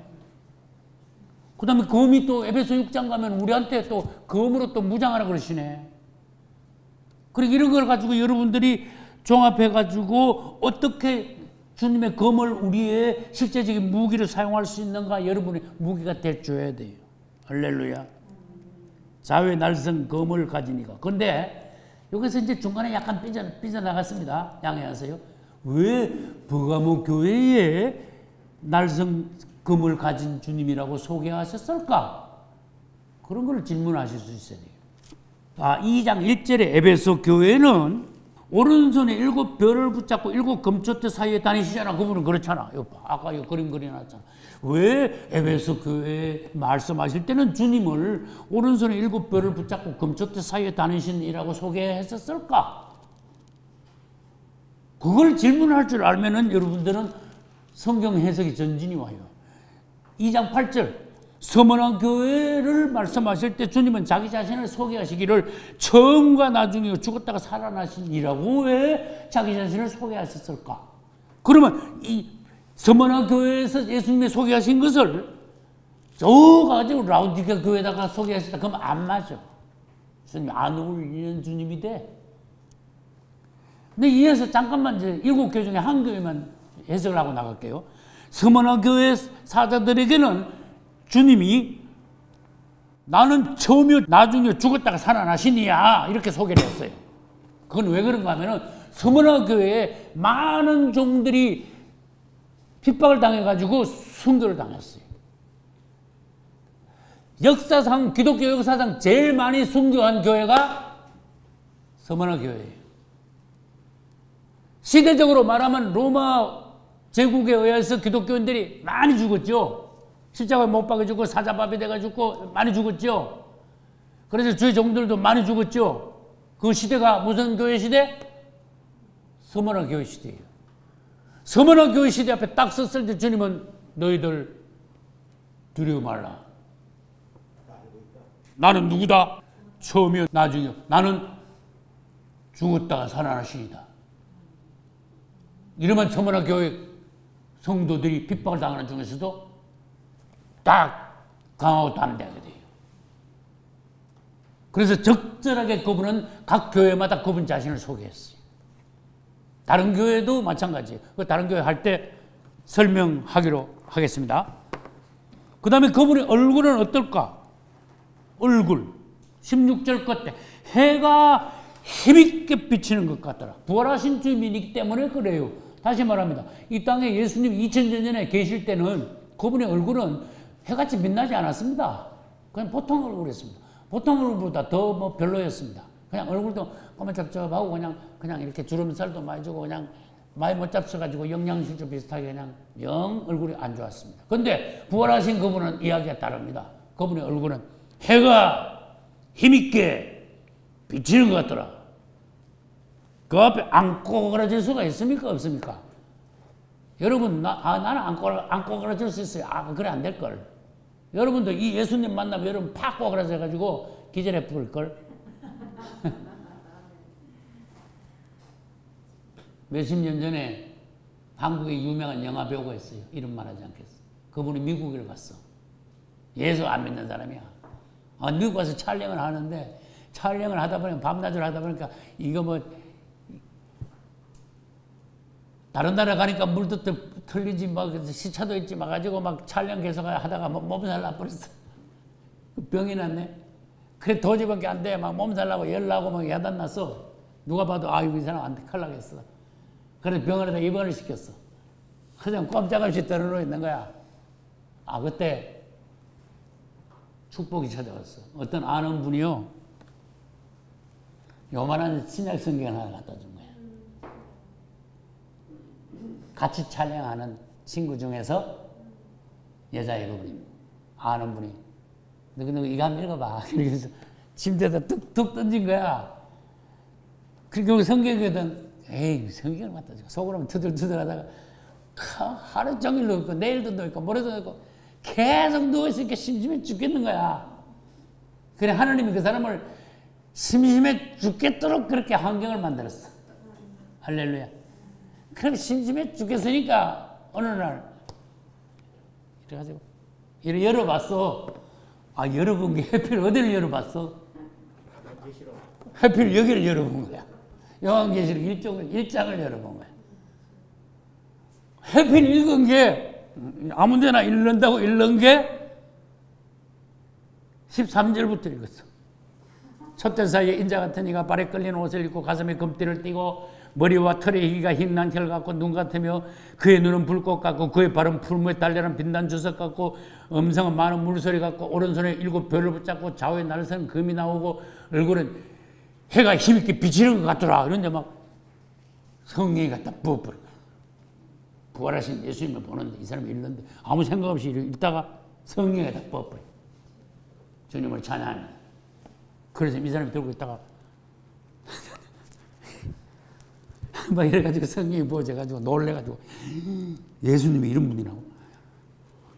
그 다음에 검이 또 에베소 6장 가면 우리한테 또 검으로 또 무장하라 그러시네. 그리고 이런 걸 가지고 여러분들이 종합해가지고 어떻게 주님의 검을 우리의 실제적인 무기를 사용할 수 있는가 여러분의 무기가 돼줘야 돼요. 할렐루야. 좌우의 날선 검을 가지니까. 근데 여기서 이제 중간에 약간 삐져나갔습니다. 양해하세요. 왜 버가모 교회에 날선 검을 가진 주님이라고 소개하셨을까? 그런 걸 질문하실 수 있어요. 2장 1절에 에베소 교회는 오른손에 7 별을 붙잡고 7 금초대 사이에 다니시잖아. 그분은 그렇잖아. 아까 이 그림 그려놨잖아. 왜 에베소 교회에 말씀하실 때는 주님을 오른손에 7 별을 붙잡고 금초대 사이에 다니시니라고 소개했었을까? 그걸 질문할 줄 알면은 여러분들은 성경 해석이 전진이 와요. 2장 8절. 서머나 교회를 말씀하실 때 주님은 자기 자신을 소개하시기를 처음과 나중에 죽었다가 살아나신이라고 왜 자기 자신을 소개하셨을까? 그러면 이 서머나 교회에서 예수님이 소개하신 것을 저 가지고 라우디게아 교회에다가 소개하셨다. 그럼 안 맞아. 주님이 안 어울리는 주님이 돼. 근데 이어서 잠깐만 이제 7교회 중에 한 교회만 해석을 하고 나갈게요. 서머나 교회 사자들에게는 주님이 나는 처음이요 나중에 죽었다가 살아나시니야 이렇게 소개를 했어요. 그건 왜 그런가 하면은 서머나 교회에 많은 종들이 핍박을 당해가지고 순교를 당했어요. 역사상 기독교 역사상 제일 많이 순교한 교회가 서머나 교회예요. 시대적으로 말하면 로마 제국에 의해서 기독교인들이 많이 죽었죠. 십자가에 못 박혀 죽고 사자밥이 돼가 죽고 많이 죽었죠. 그래서 주의 종들도 많이 죽었죠. 그 시대가 무슨 교회 시대? 서머나 교회 시대예요. 서머나 교회 시대 앞에 딱 섰을 때 주님은 너희들 두려워 말라. 나는 누구다? 처음이요 나중이요. 나는 죽었다가 살아나시이다. 이러면 서머나 교회 성도들이 핍박을 당하는 중에서도 딱 강하고 담대하게 돼요. 그래서 적절하게 그분은 각 교회마다 그분 자신을 소개했어요. 다른 교회도 마찬가지예요. 다른 교회 할 때 설명하기로 하겠습니다. 그 다음에 그분의 얼굴은 어떨까? 얼굴 16절 끝에 해가 힘있게 비치는 것 같더라. 부활하신 주님이기 때문에 그래요. 다시 말합니다. 이 땅에 예수님 2000년 전에 계실 때는 그분의 얼굴은 해같이 빛나지 않았습니다. 그냥 보통 얼굴이었습니다. 보통 얼굴보다 더 뭐 별로였습니다. 그냥 얼굴도 꼬마잡잡하고 그냥 이렇게 주름살도 많이 주고 그냥 많이 못 잡숴가지고 영양실조 비슷하게 그냥 영 얼굴이 안 좋았습니다. 근데 부활하신 그분은 이야기가 다릅니다. 그분의 얼굴은 해가 힘있게 비치는 것 같더라. 그 앞에 안 꼬그라질 수가 있습니까? 없습니까? 여러분, 나는 안 꼬그라질 수 있어요. 그래, 안 될걸. 여러분도 이 예수님 만나면 여러분 팍 꼬그라져가지고 기절해 부을걸. 몇십 년 전에 한국에 유명한 영화 배우가 있어요. 이름 말하지 않겠어. 그분이 미국을 갔어. 예수 안 믿는 사람이야. 미국 가서 촬영을 하는데 촬영을 하다 보니까 밤낮을 하다 보니까 이거 뭐 다른 나라 가니까 물도 틀리지 막 시차도 있지 막 가지고 막 촬영 계속 하다가 몸살 나버렸어. 병이 났네. 그래 도저히밖에 안 돼. 막 몸살 나고 열 나고 막 야단 났어. 누가 봐도 아이고 이 사람 안 돼. 큰일 나겠어. 그래서 병원에다 입원을 시켰어. 그냥 꼼짝없이 떨어져 있는 거야. 그때 축복이 찾아왔어. 어떤 아는 분이요. 요만한 신약 성경 하나 갖다 준 거야. 같이 촬영하는 친구 중에서 여자애가 우리 아는 분이 너 이거 한번 읽어봐. 그래서 침대에다 툭툭 던진 거야. 그리고 성경이거든. 에이 성경을 갖다 줘. 속으로 투덜투덜 하다가 하루 종일 누웠고 내일도 누웠고 모레도 누웠고 계속 누워있으니까 심심해 죽겠는 거야. 그래 하나님이 그 사람을 심심해 죽겠도록 그렇게 환경을 만들었어. 할렐루야. 그럼 심심해 죽겠으니까 어느 날 이래가지고 이를 열어봤어. 열어본 게 하필 어디를 열어봤어? 하필 여기를 열어본 거야. 요한계시록 1장을 열어본 거야. 하필 읽은 게 아무 데나 읽는다고 읽는 게 13절부터 읽었어. 촛대 사이에 인자 같은 이가 발에 끌린 옷을 입고 가슴에 금띠를 띠고 머리와 털의 희가 흰난 혈 같고 눈 같으며 그의 눈은 불꽃 같고 그의 발은 풀무에 달려난 빛난 주석 같고 음성은 많은 물소리 같고 오른손에 7 별을 붙잡고 좌우에 날선 금이 나오고 얼굴은 해가 힘있게 비치는 것 같더라. 그런데 막 성령이 갖다 부어버려. 부활하신 예수님을 보는데 이 사람이 읽는데 아무 생각 없이 읽다가 성령이 갖다 부어버려. 주님을 찬양합니다. 그래서 이 사람이 들고 있다가 막 이래가지고 성령이 부어져가지고 놀래가지고 예수님이 이런 분이라고.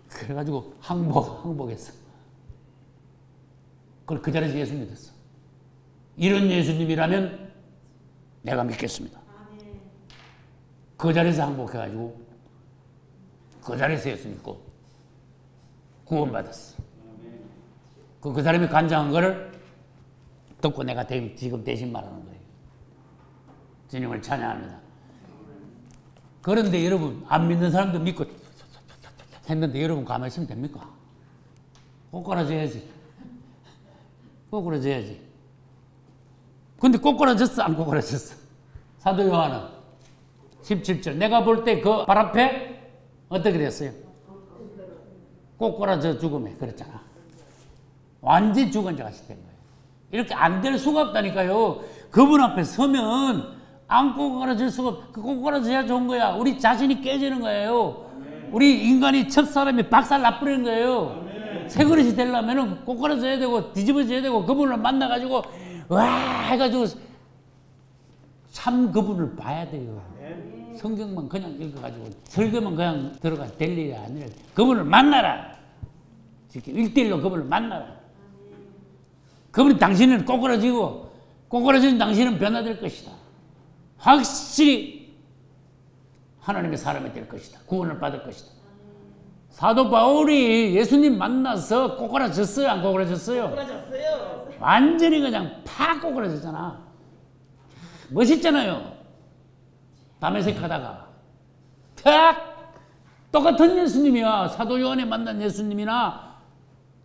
그래가지고 항복했어. 그걸 그 자리에서 예수 믿었어. 이런 예수님이라면 내가 믿겠습니다. 그 자리에서 항복해가지고 그 자리에서 예수 믿고 구원받았어. 그 사람이 간증한 거를 듣고 내가 지금 대신 말하는 거예요. 주님을 찬양합니다. 그런데 여러분 안 믿는 사람도 믿고 했는데 여러분 가만히 있으면 됩니까? 꼬꾸라져야지. 꼬꾸라져야지. 근데 꼬꾸라졌어? 안 꼬꾸라졌어? 사도 요한은 17절 내가 볼 때 그 발 앞에 어떻게 됐어요? 꼬꾸라져 죽음에 그랬잖아. 완전히 죽은 자 같이 된 거예요. 이렇게 안 될 수가 없다니까요. 그분 앞에 서면 안 꼬꾸라질 수가 없어. 그 꼬꾸라져야 좋은 거야. 우리 자신이 깨지는 거예요. 우리 인간이 첫사람이 박살 나버리는 거예요. 새 그릇이 되려면 꼬꾸라져야 되고 뒤집어져야 되고 그분을 만나가지고 와 해가지고 참 그분을 봐야 돼요. 성경만 그냥 읽어가지고 설교만 그냥 들어가 될 일이 아니라 그분을 만나라. 1대1로 그분을 만나라. 그분이 당신은 꼬꾸라지고 꼬꾸라진 당신은 변화될 것이다. 확실히 하나님의 사람이 될 것이다. 구원을 받을 것이다. 사도 바울이 예수님 만나서 꼬꾸라졌어요? 안 꼬꾸라졌어요? 꼬꾸라졌어요. 완전히 그냥 팍 꼬꾸라졌잖아. 멋있잖아요. 담에색 하다가 탁 똑같은 예수님이야. 사도 요한이 만난 예수님이나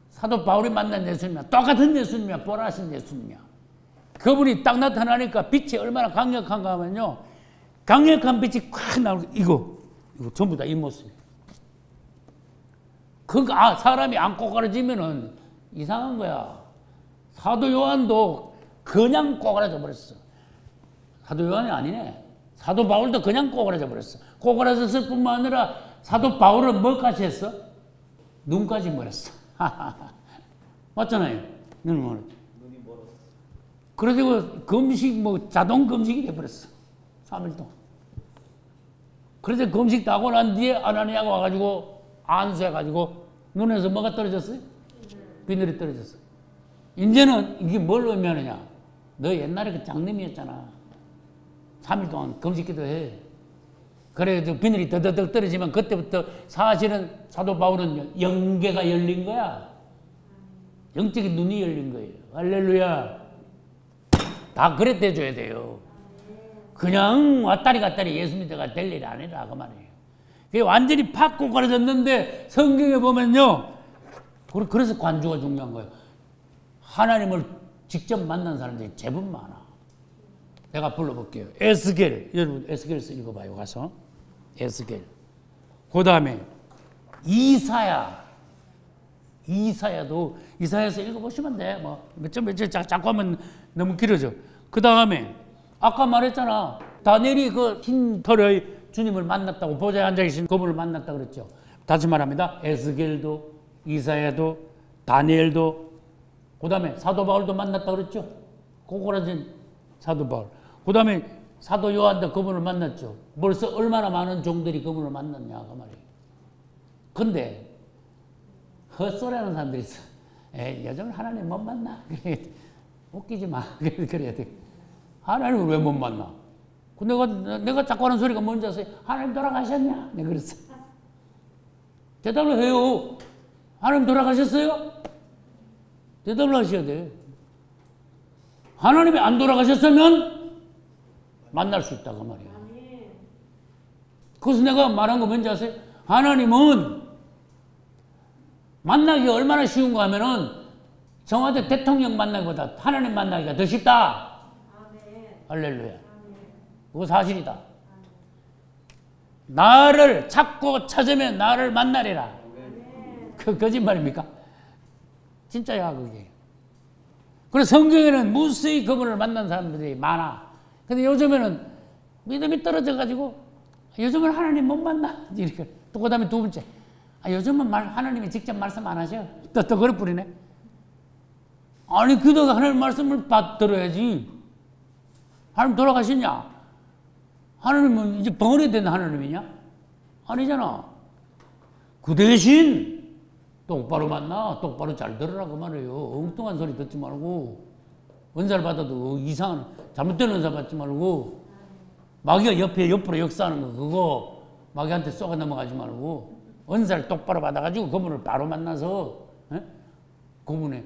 사도 바울이 만난 예수님이야. 똑같은 예수님이야. 보라신 예수님이야. 그분이 딱 나타나니까 빛이 얼마나 강력한가 하면요. 강력한 빛이 콱 나오고 이거 전부 다 이 모습. 사람이 안 꼬그라지면은 이상한 거야. 사도 요한도 그냥 꼬그라져 버렸어. 사도 요한이 아니네. 사도 바울도 그냥 꼬그라져 버렸어. 꼬그라졌을 뿐만 아니라 사도 바울은 뭐까지 했어? 눈까지 멀었어. 맞잖아요. 눈이 멀었어. 그래가지고 금식 자동 금식이 돼버렸어. 3일 동안. 그래서 금식 다 하고 난 뒤에 아나니아가 와가지고 안수해가지고 눈에서 뭐가 떨어졌어요? 비늘이 떨어졌어. 이제는 이게 뭘 의미하느냐? 너 옛날에 그 장님이었잖아. 3일 동안 금식 기도해. 그래서 비늘이 더더덕 떨어지면 그때부터 사실은 사도 바울은 영계가 열린 거야. 영적인 눈이 열린 거예요. 할렐루야. 다 그랬대 줘야 돼요. 그냥 왔다리 갔다리 예수 믿어가 될 일이 아니라 그 말이에요. 그게 완전히 팍 꼬그라졌는데 성경에 보면요. 그래서 관주가 중요한 거예요. 하나님을 직접 만난 사람들이 제법 많아. 내가 불러볼게요. 에스겔. 여러분 에스겔에서 읽어봐요. 가서. 에스겔. 그 다음에 이사야도 이사야에서 읽어보시면 돼. 몇 절 자꾸 하면 너무 길어져. 그 다음에 아까 말했잖아. 다니엘이 그 흰 털의 주님을 만났다고 보좌에 앉아 계신 그분을 만났다고 그랬죠. 다시 말합니다. 에스겔도 이사야도 다니엘도 그 다음에 사도 바울도 만났다고 그랬죠. 꼬꾸라진 사도 바울. 그 다음에 사도 요한도 그분을 만났죠. 벌써 얼마나 많은 종들이 그분을 만났냐 그 말이에요. 근데 헛소리하는 사람들이 있어. 요즘 하나님 못 만나. 웃기지 마. 그래야 돼. 하나님을 왜 못 만나? 내가 자꾸 하는 소리가 뭔지 아세요? 하나님 돌아가셨냐? 내가 그랬어. 대답을 해요. 하나님 돌아가셨어요? 대답을 하셔야 돼. 하나님이 안 돌아가셨으면 만날 수 있다고 말이야. 그래서 내가 말한 거 뭔지 아세요? 하나님은 만나기 얼마나 쉬운가 하면은 청와대 대통령 만나기보다 하나님 만나기가 더 쉽다. 할렐루야. 그거 사실이다. 나를 찾고 찾으면 나를 만나리라. 그 거짓말입니까? 진짜야 그게. 그래서 성경에는 무수히 그분을 만난 사람들이 많아. 근데 요즘에는 믿음이 떨어져가지고 요즘은 하나님 못 만나. 이렇게. 또 그 다음에 두 번째. 요즘은 하나님이 직접 말씀 안 하셔. 또 그럴 뿐이네. 아니 그도가 하나님 말씀을 받들어야지. 하나님 돌아가셨냐? 하나님은 이제 벙어리 된 하나님이냐? 아니잖아. 그 대신 똑바로 만나. 똑바로 잘 들으라 그 말이에요. 엉뚱한 소리 듣지 말고 은사를 받아도 이상한 잘못된 은사 받지 말고 마귀가 옆으로 역사하는 거 그거 마귀한테 쏘가 넘어가지 말고 은사를 똑바로 받아가지고 그분을 바로 만나서 그분의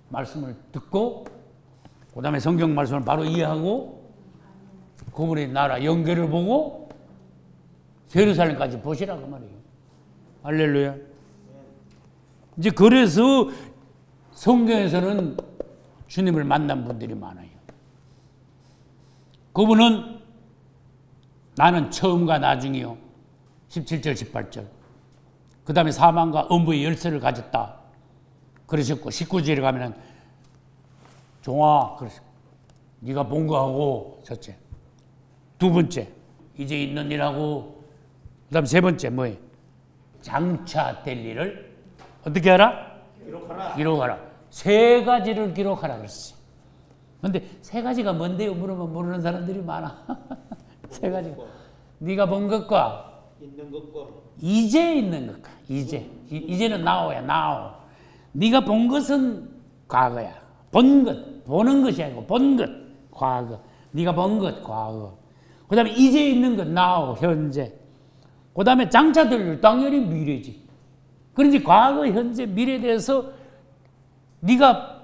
말씀을 듣고 그 다음에 성경 말씀을 바로 이해하고 그분의 나라 연결을 보고 예루살렘까지 보시라고 말이에요. 할렐루야. 이제 그래서 성경에서는 주님을 만난 분들이 많아요. 그분은 나는 처음과 나중이요. 17절 18절. 그 다음에 사망과 엄부의 열쇠를 가졌다. 그러셨고 19절에 가면은 종아 그러셨고 네가 본 거하고 첫째. 두 번째 이제 있는 일하고 그 다음 세 번째 뭐예요? 장차될 일을 어떻게 하라? 기록하라. 세 가지를 기록하라 그랬어요. 근데 세 가지가 뭔데요? 물으면 모르는 사람들이 많아. 세 가지가 네가 본 것과 있는 것과 이제 있는 것과 이제는 now야 now. 네가 본 것은 과거야. 본 것 보는 것이 아니고 본 것 과거. 네가 본 것 과거. 그 다음에 이제 있는 것 now 현재. 그 다음에 장차될 일 당연히 미래지. 그런지 과거 현재 미래에 대해서 네가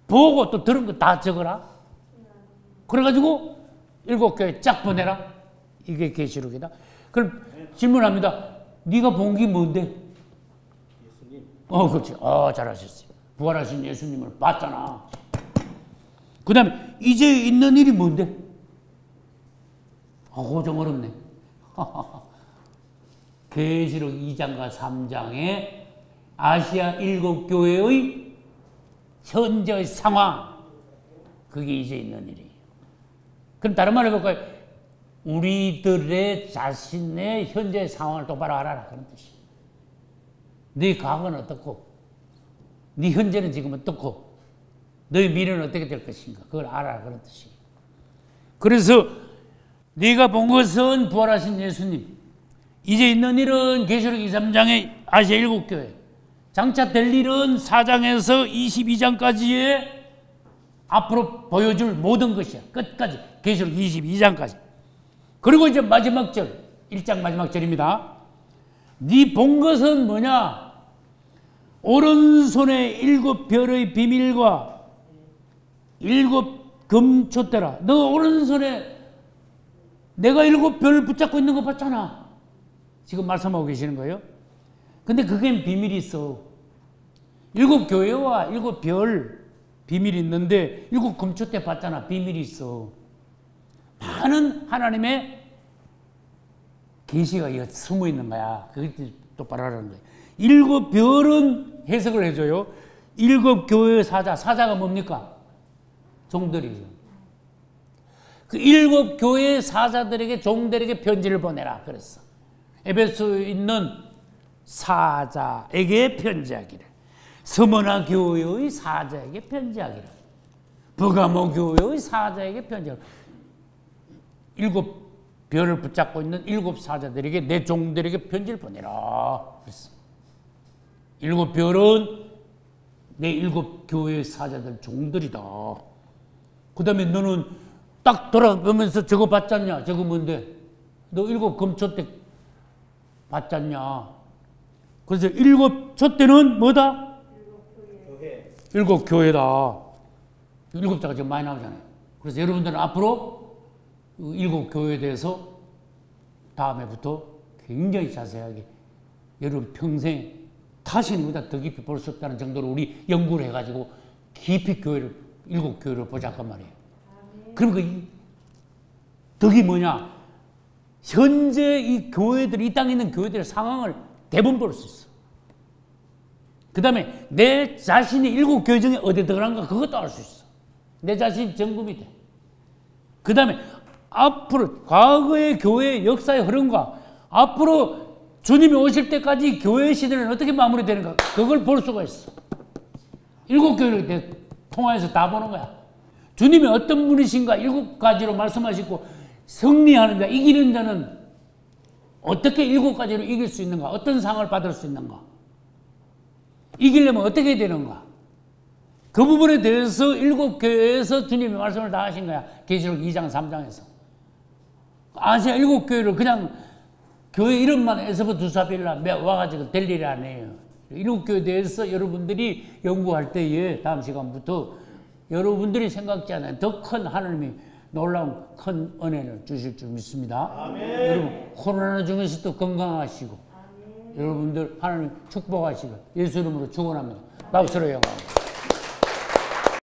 보고 또 들은 거 다 적어라. 그래가지고 7교회 쫙 보내라. 이게 계시록이다. 그럼 질문합니다. 네가 본 게 뭔데? 예수님. 그렇지. 잘하셨어요. 부활하신 예수님을 봤잖아. 그 다음에 이제 있는 일이 뭔데? 그거 좀 어렵네. 계시록 2장과 3장에 아시아 7교회의 현재의 상황, 그게 이제 있는 일이에요. 그럼 다른 말로 해볼까요? 우리들의 자신의 현재의 상황을 똑바로 알아라, 그런 뜻이에요. 네 과거는 어떻고, 네 현재는 지금 어떻고, 너의 미래는 어떻게 될 것인가, 그걸 알아라, 그런 뜻이에요. 그래서 네가 본 것은 부활하신 예수님, 이제 있는 일은 계시록 2, 3장의 아시아 7교회, 장차 될 일은 4장에서 22장까지의 앞으로 보여줄 모든 것이야. 끝까지. 계시록 22장까지. 그리고 이제 마지막 절, 1장 마지막 절입니다. 네 본 것은 뭐냐? 오른손에 7별의 비밀과 7 금촛대라. 너 오른손에 내가 7별을 붙잡고 있는 거 봤잖아. 지금 말씀하고 계시는 거예요. 근데 그게 비밀이 있어. 7 교회와 7별 비밀이 있는데 7 금촛대 봤잖아. 비밀이 있어. 많은 하나님의 계시가 숨어 있는 거야. 그게 똑바로 하라는 거야. 7 별은 해석을 해줘요. 7 교회의 사자. 사자가 뭡니까? 종들이죠. 그 7 교회의 사자들에게, 종들에게 편지를 보내라 그랬어. 에베소에 있는 사자에게 편지하기를, 스무나 교회의 사자에게 편지하기를, 버가모 교회의 사자에게 편지하기를. 7 별을 붙잡고 있는 7 사자들에게, 내 종들에게 편지를 보내라 그랬어. 7 별은 내 7 교회의 사자들 종들이다. 그 다음에 너는 딱 돌아보면서 저거 봤잖냐? 저거 뭔데? 너 7 금촛대 봤잖냐? 그래서 7 촛대는 뭐다? 7 교회다. 7자가 지금 많이 나오잖아요. 그래서 여러분들은 앞으로 7 교회에 대해서 다음에부터 굉장히 자세하게 여러분 평생 다시는 보다 더 깊이 볼 수 없다는 정도로 우리 연구를 해가지고 깊이 교회를, 7 교회를 보자란 말이에요. 그럼 그 덕이 뭐냐? 현재 이 교회들, 이 땅에 있는 교회들의 상황을 대부분 볼 수 있어. 그 다음에 내 자신이 7 교회 중에 어디에 들어간가 그것도 알 수 있어. 내 자신이 점검이 돼. 그 다음에 앞으로 과거의 교회의 역사의 흐름과 앞으로 주님이 오실 때까지 교회의 시대는 어떻게 마무리되는가 그걸 볼 수가 있어. 7 교회를 통화해서 다 보는 거야. 주님이 어떤 분이신가 7가지로 말씀하시고, 승리하는 자, 이기는 자는 어떻게 7가지로 이길 수 있는가, 어떤 상을 받을 수 있는가, 이기려면 어떻게 해야 되는가, 그 부분에 대해서 7 교회에서 주님이 말씀을 다 하신 거야. 계시록 2장 3장에서 아시아 7 교회를 그냥 교회 이름만 에스버 두사빌라 와가지고 될 일이 아니에요. 7 교회에 대해서 여러분들이 연구할 때에 다음 시간부터 여러분들이 생각지 않아요. 더 큰 하나님이 놀라운 큰 은혜를 주실 줄 믿습니다. 아멘. 여러분 코로나 중에서도 건강하시고, 아멘. 여러분들 하나님 축복하시고 예수 이름으로 축원합니다. 박수로 영광.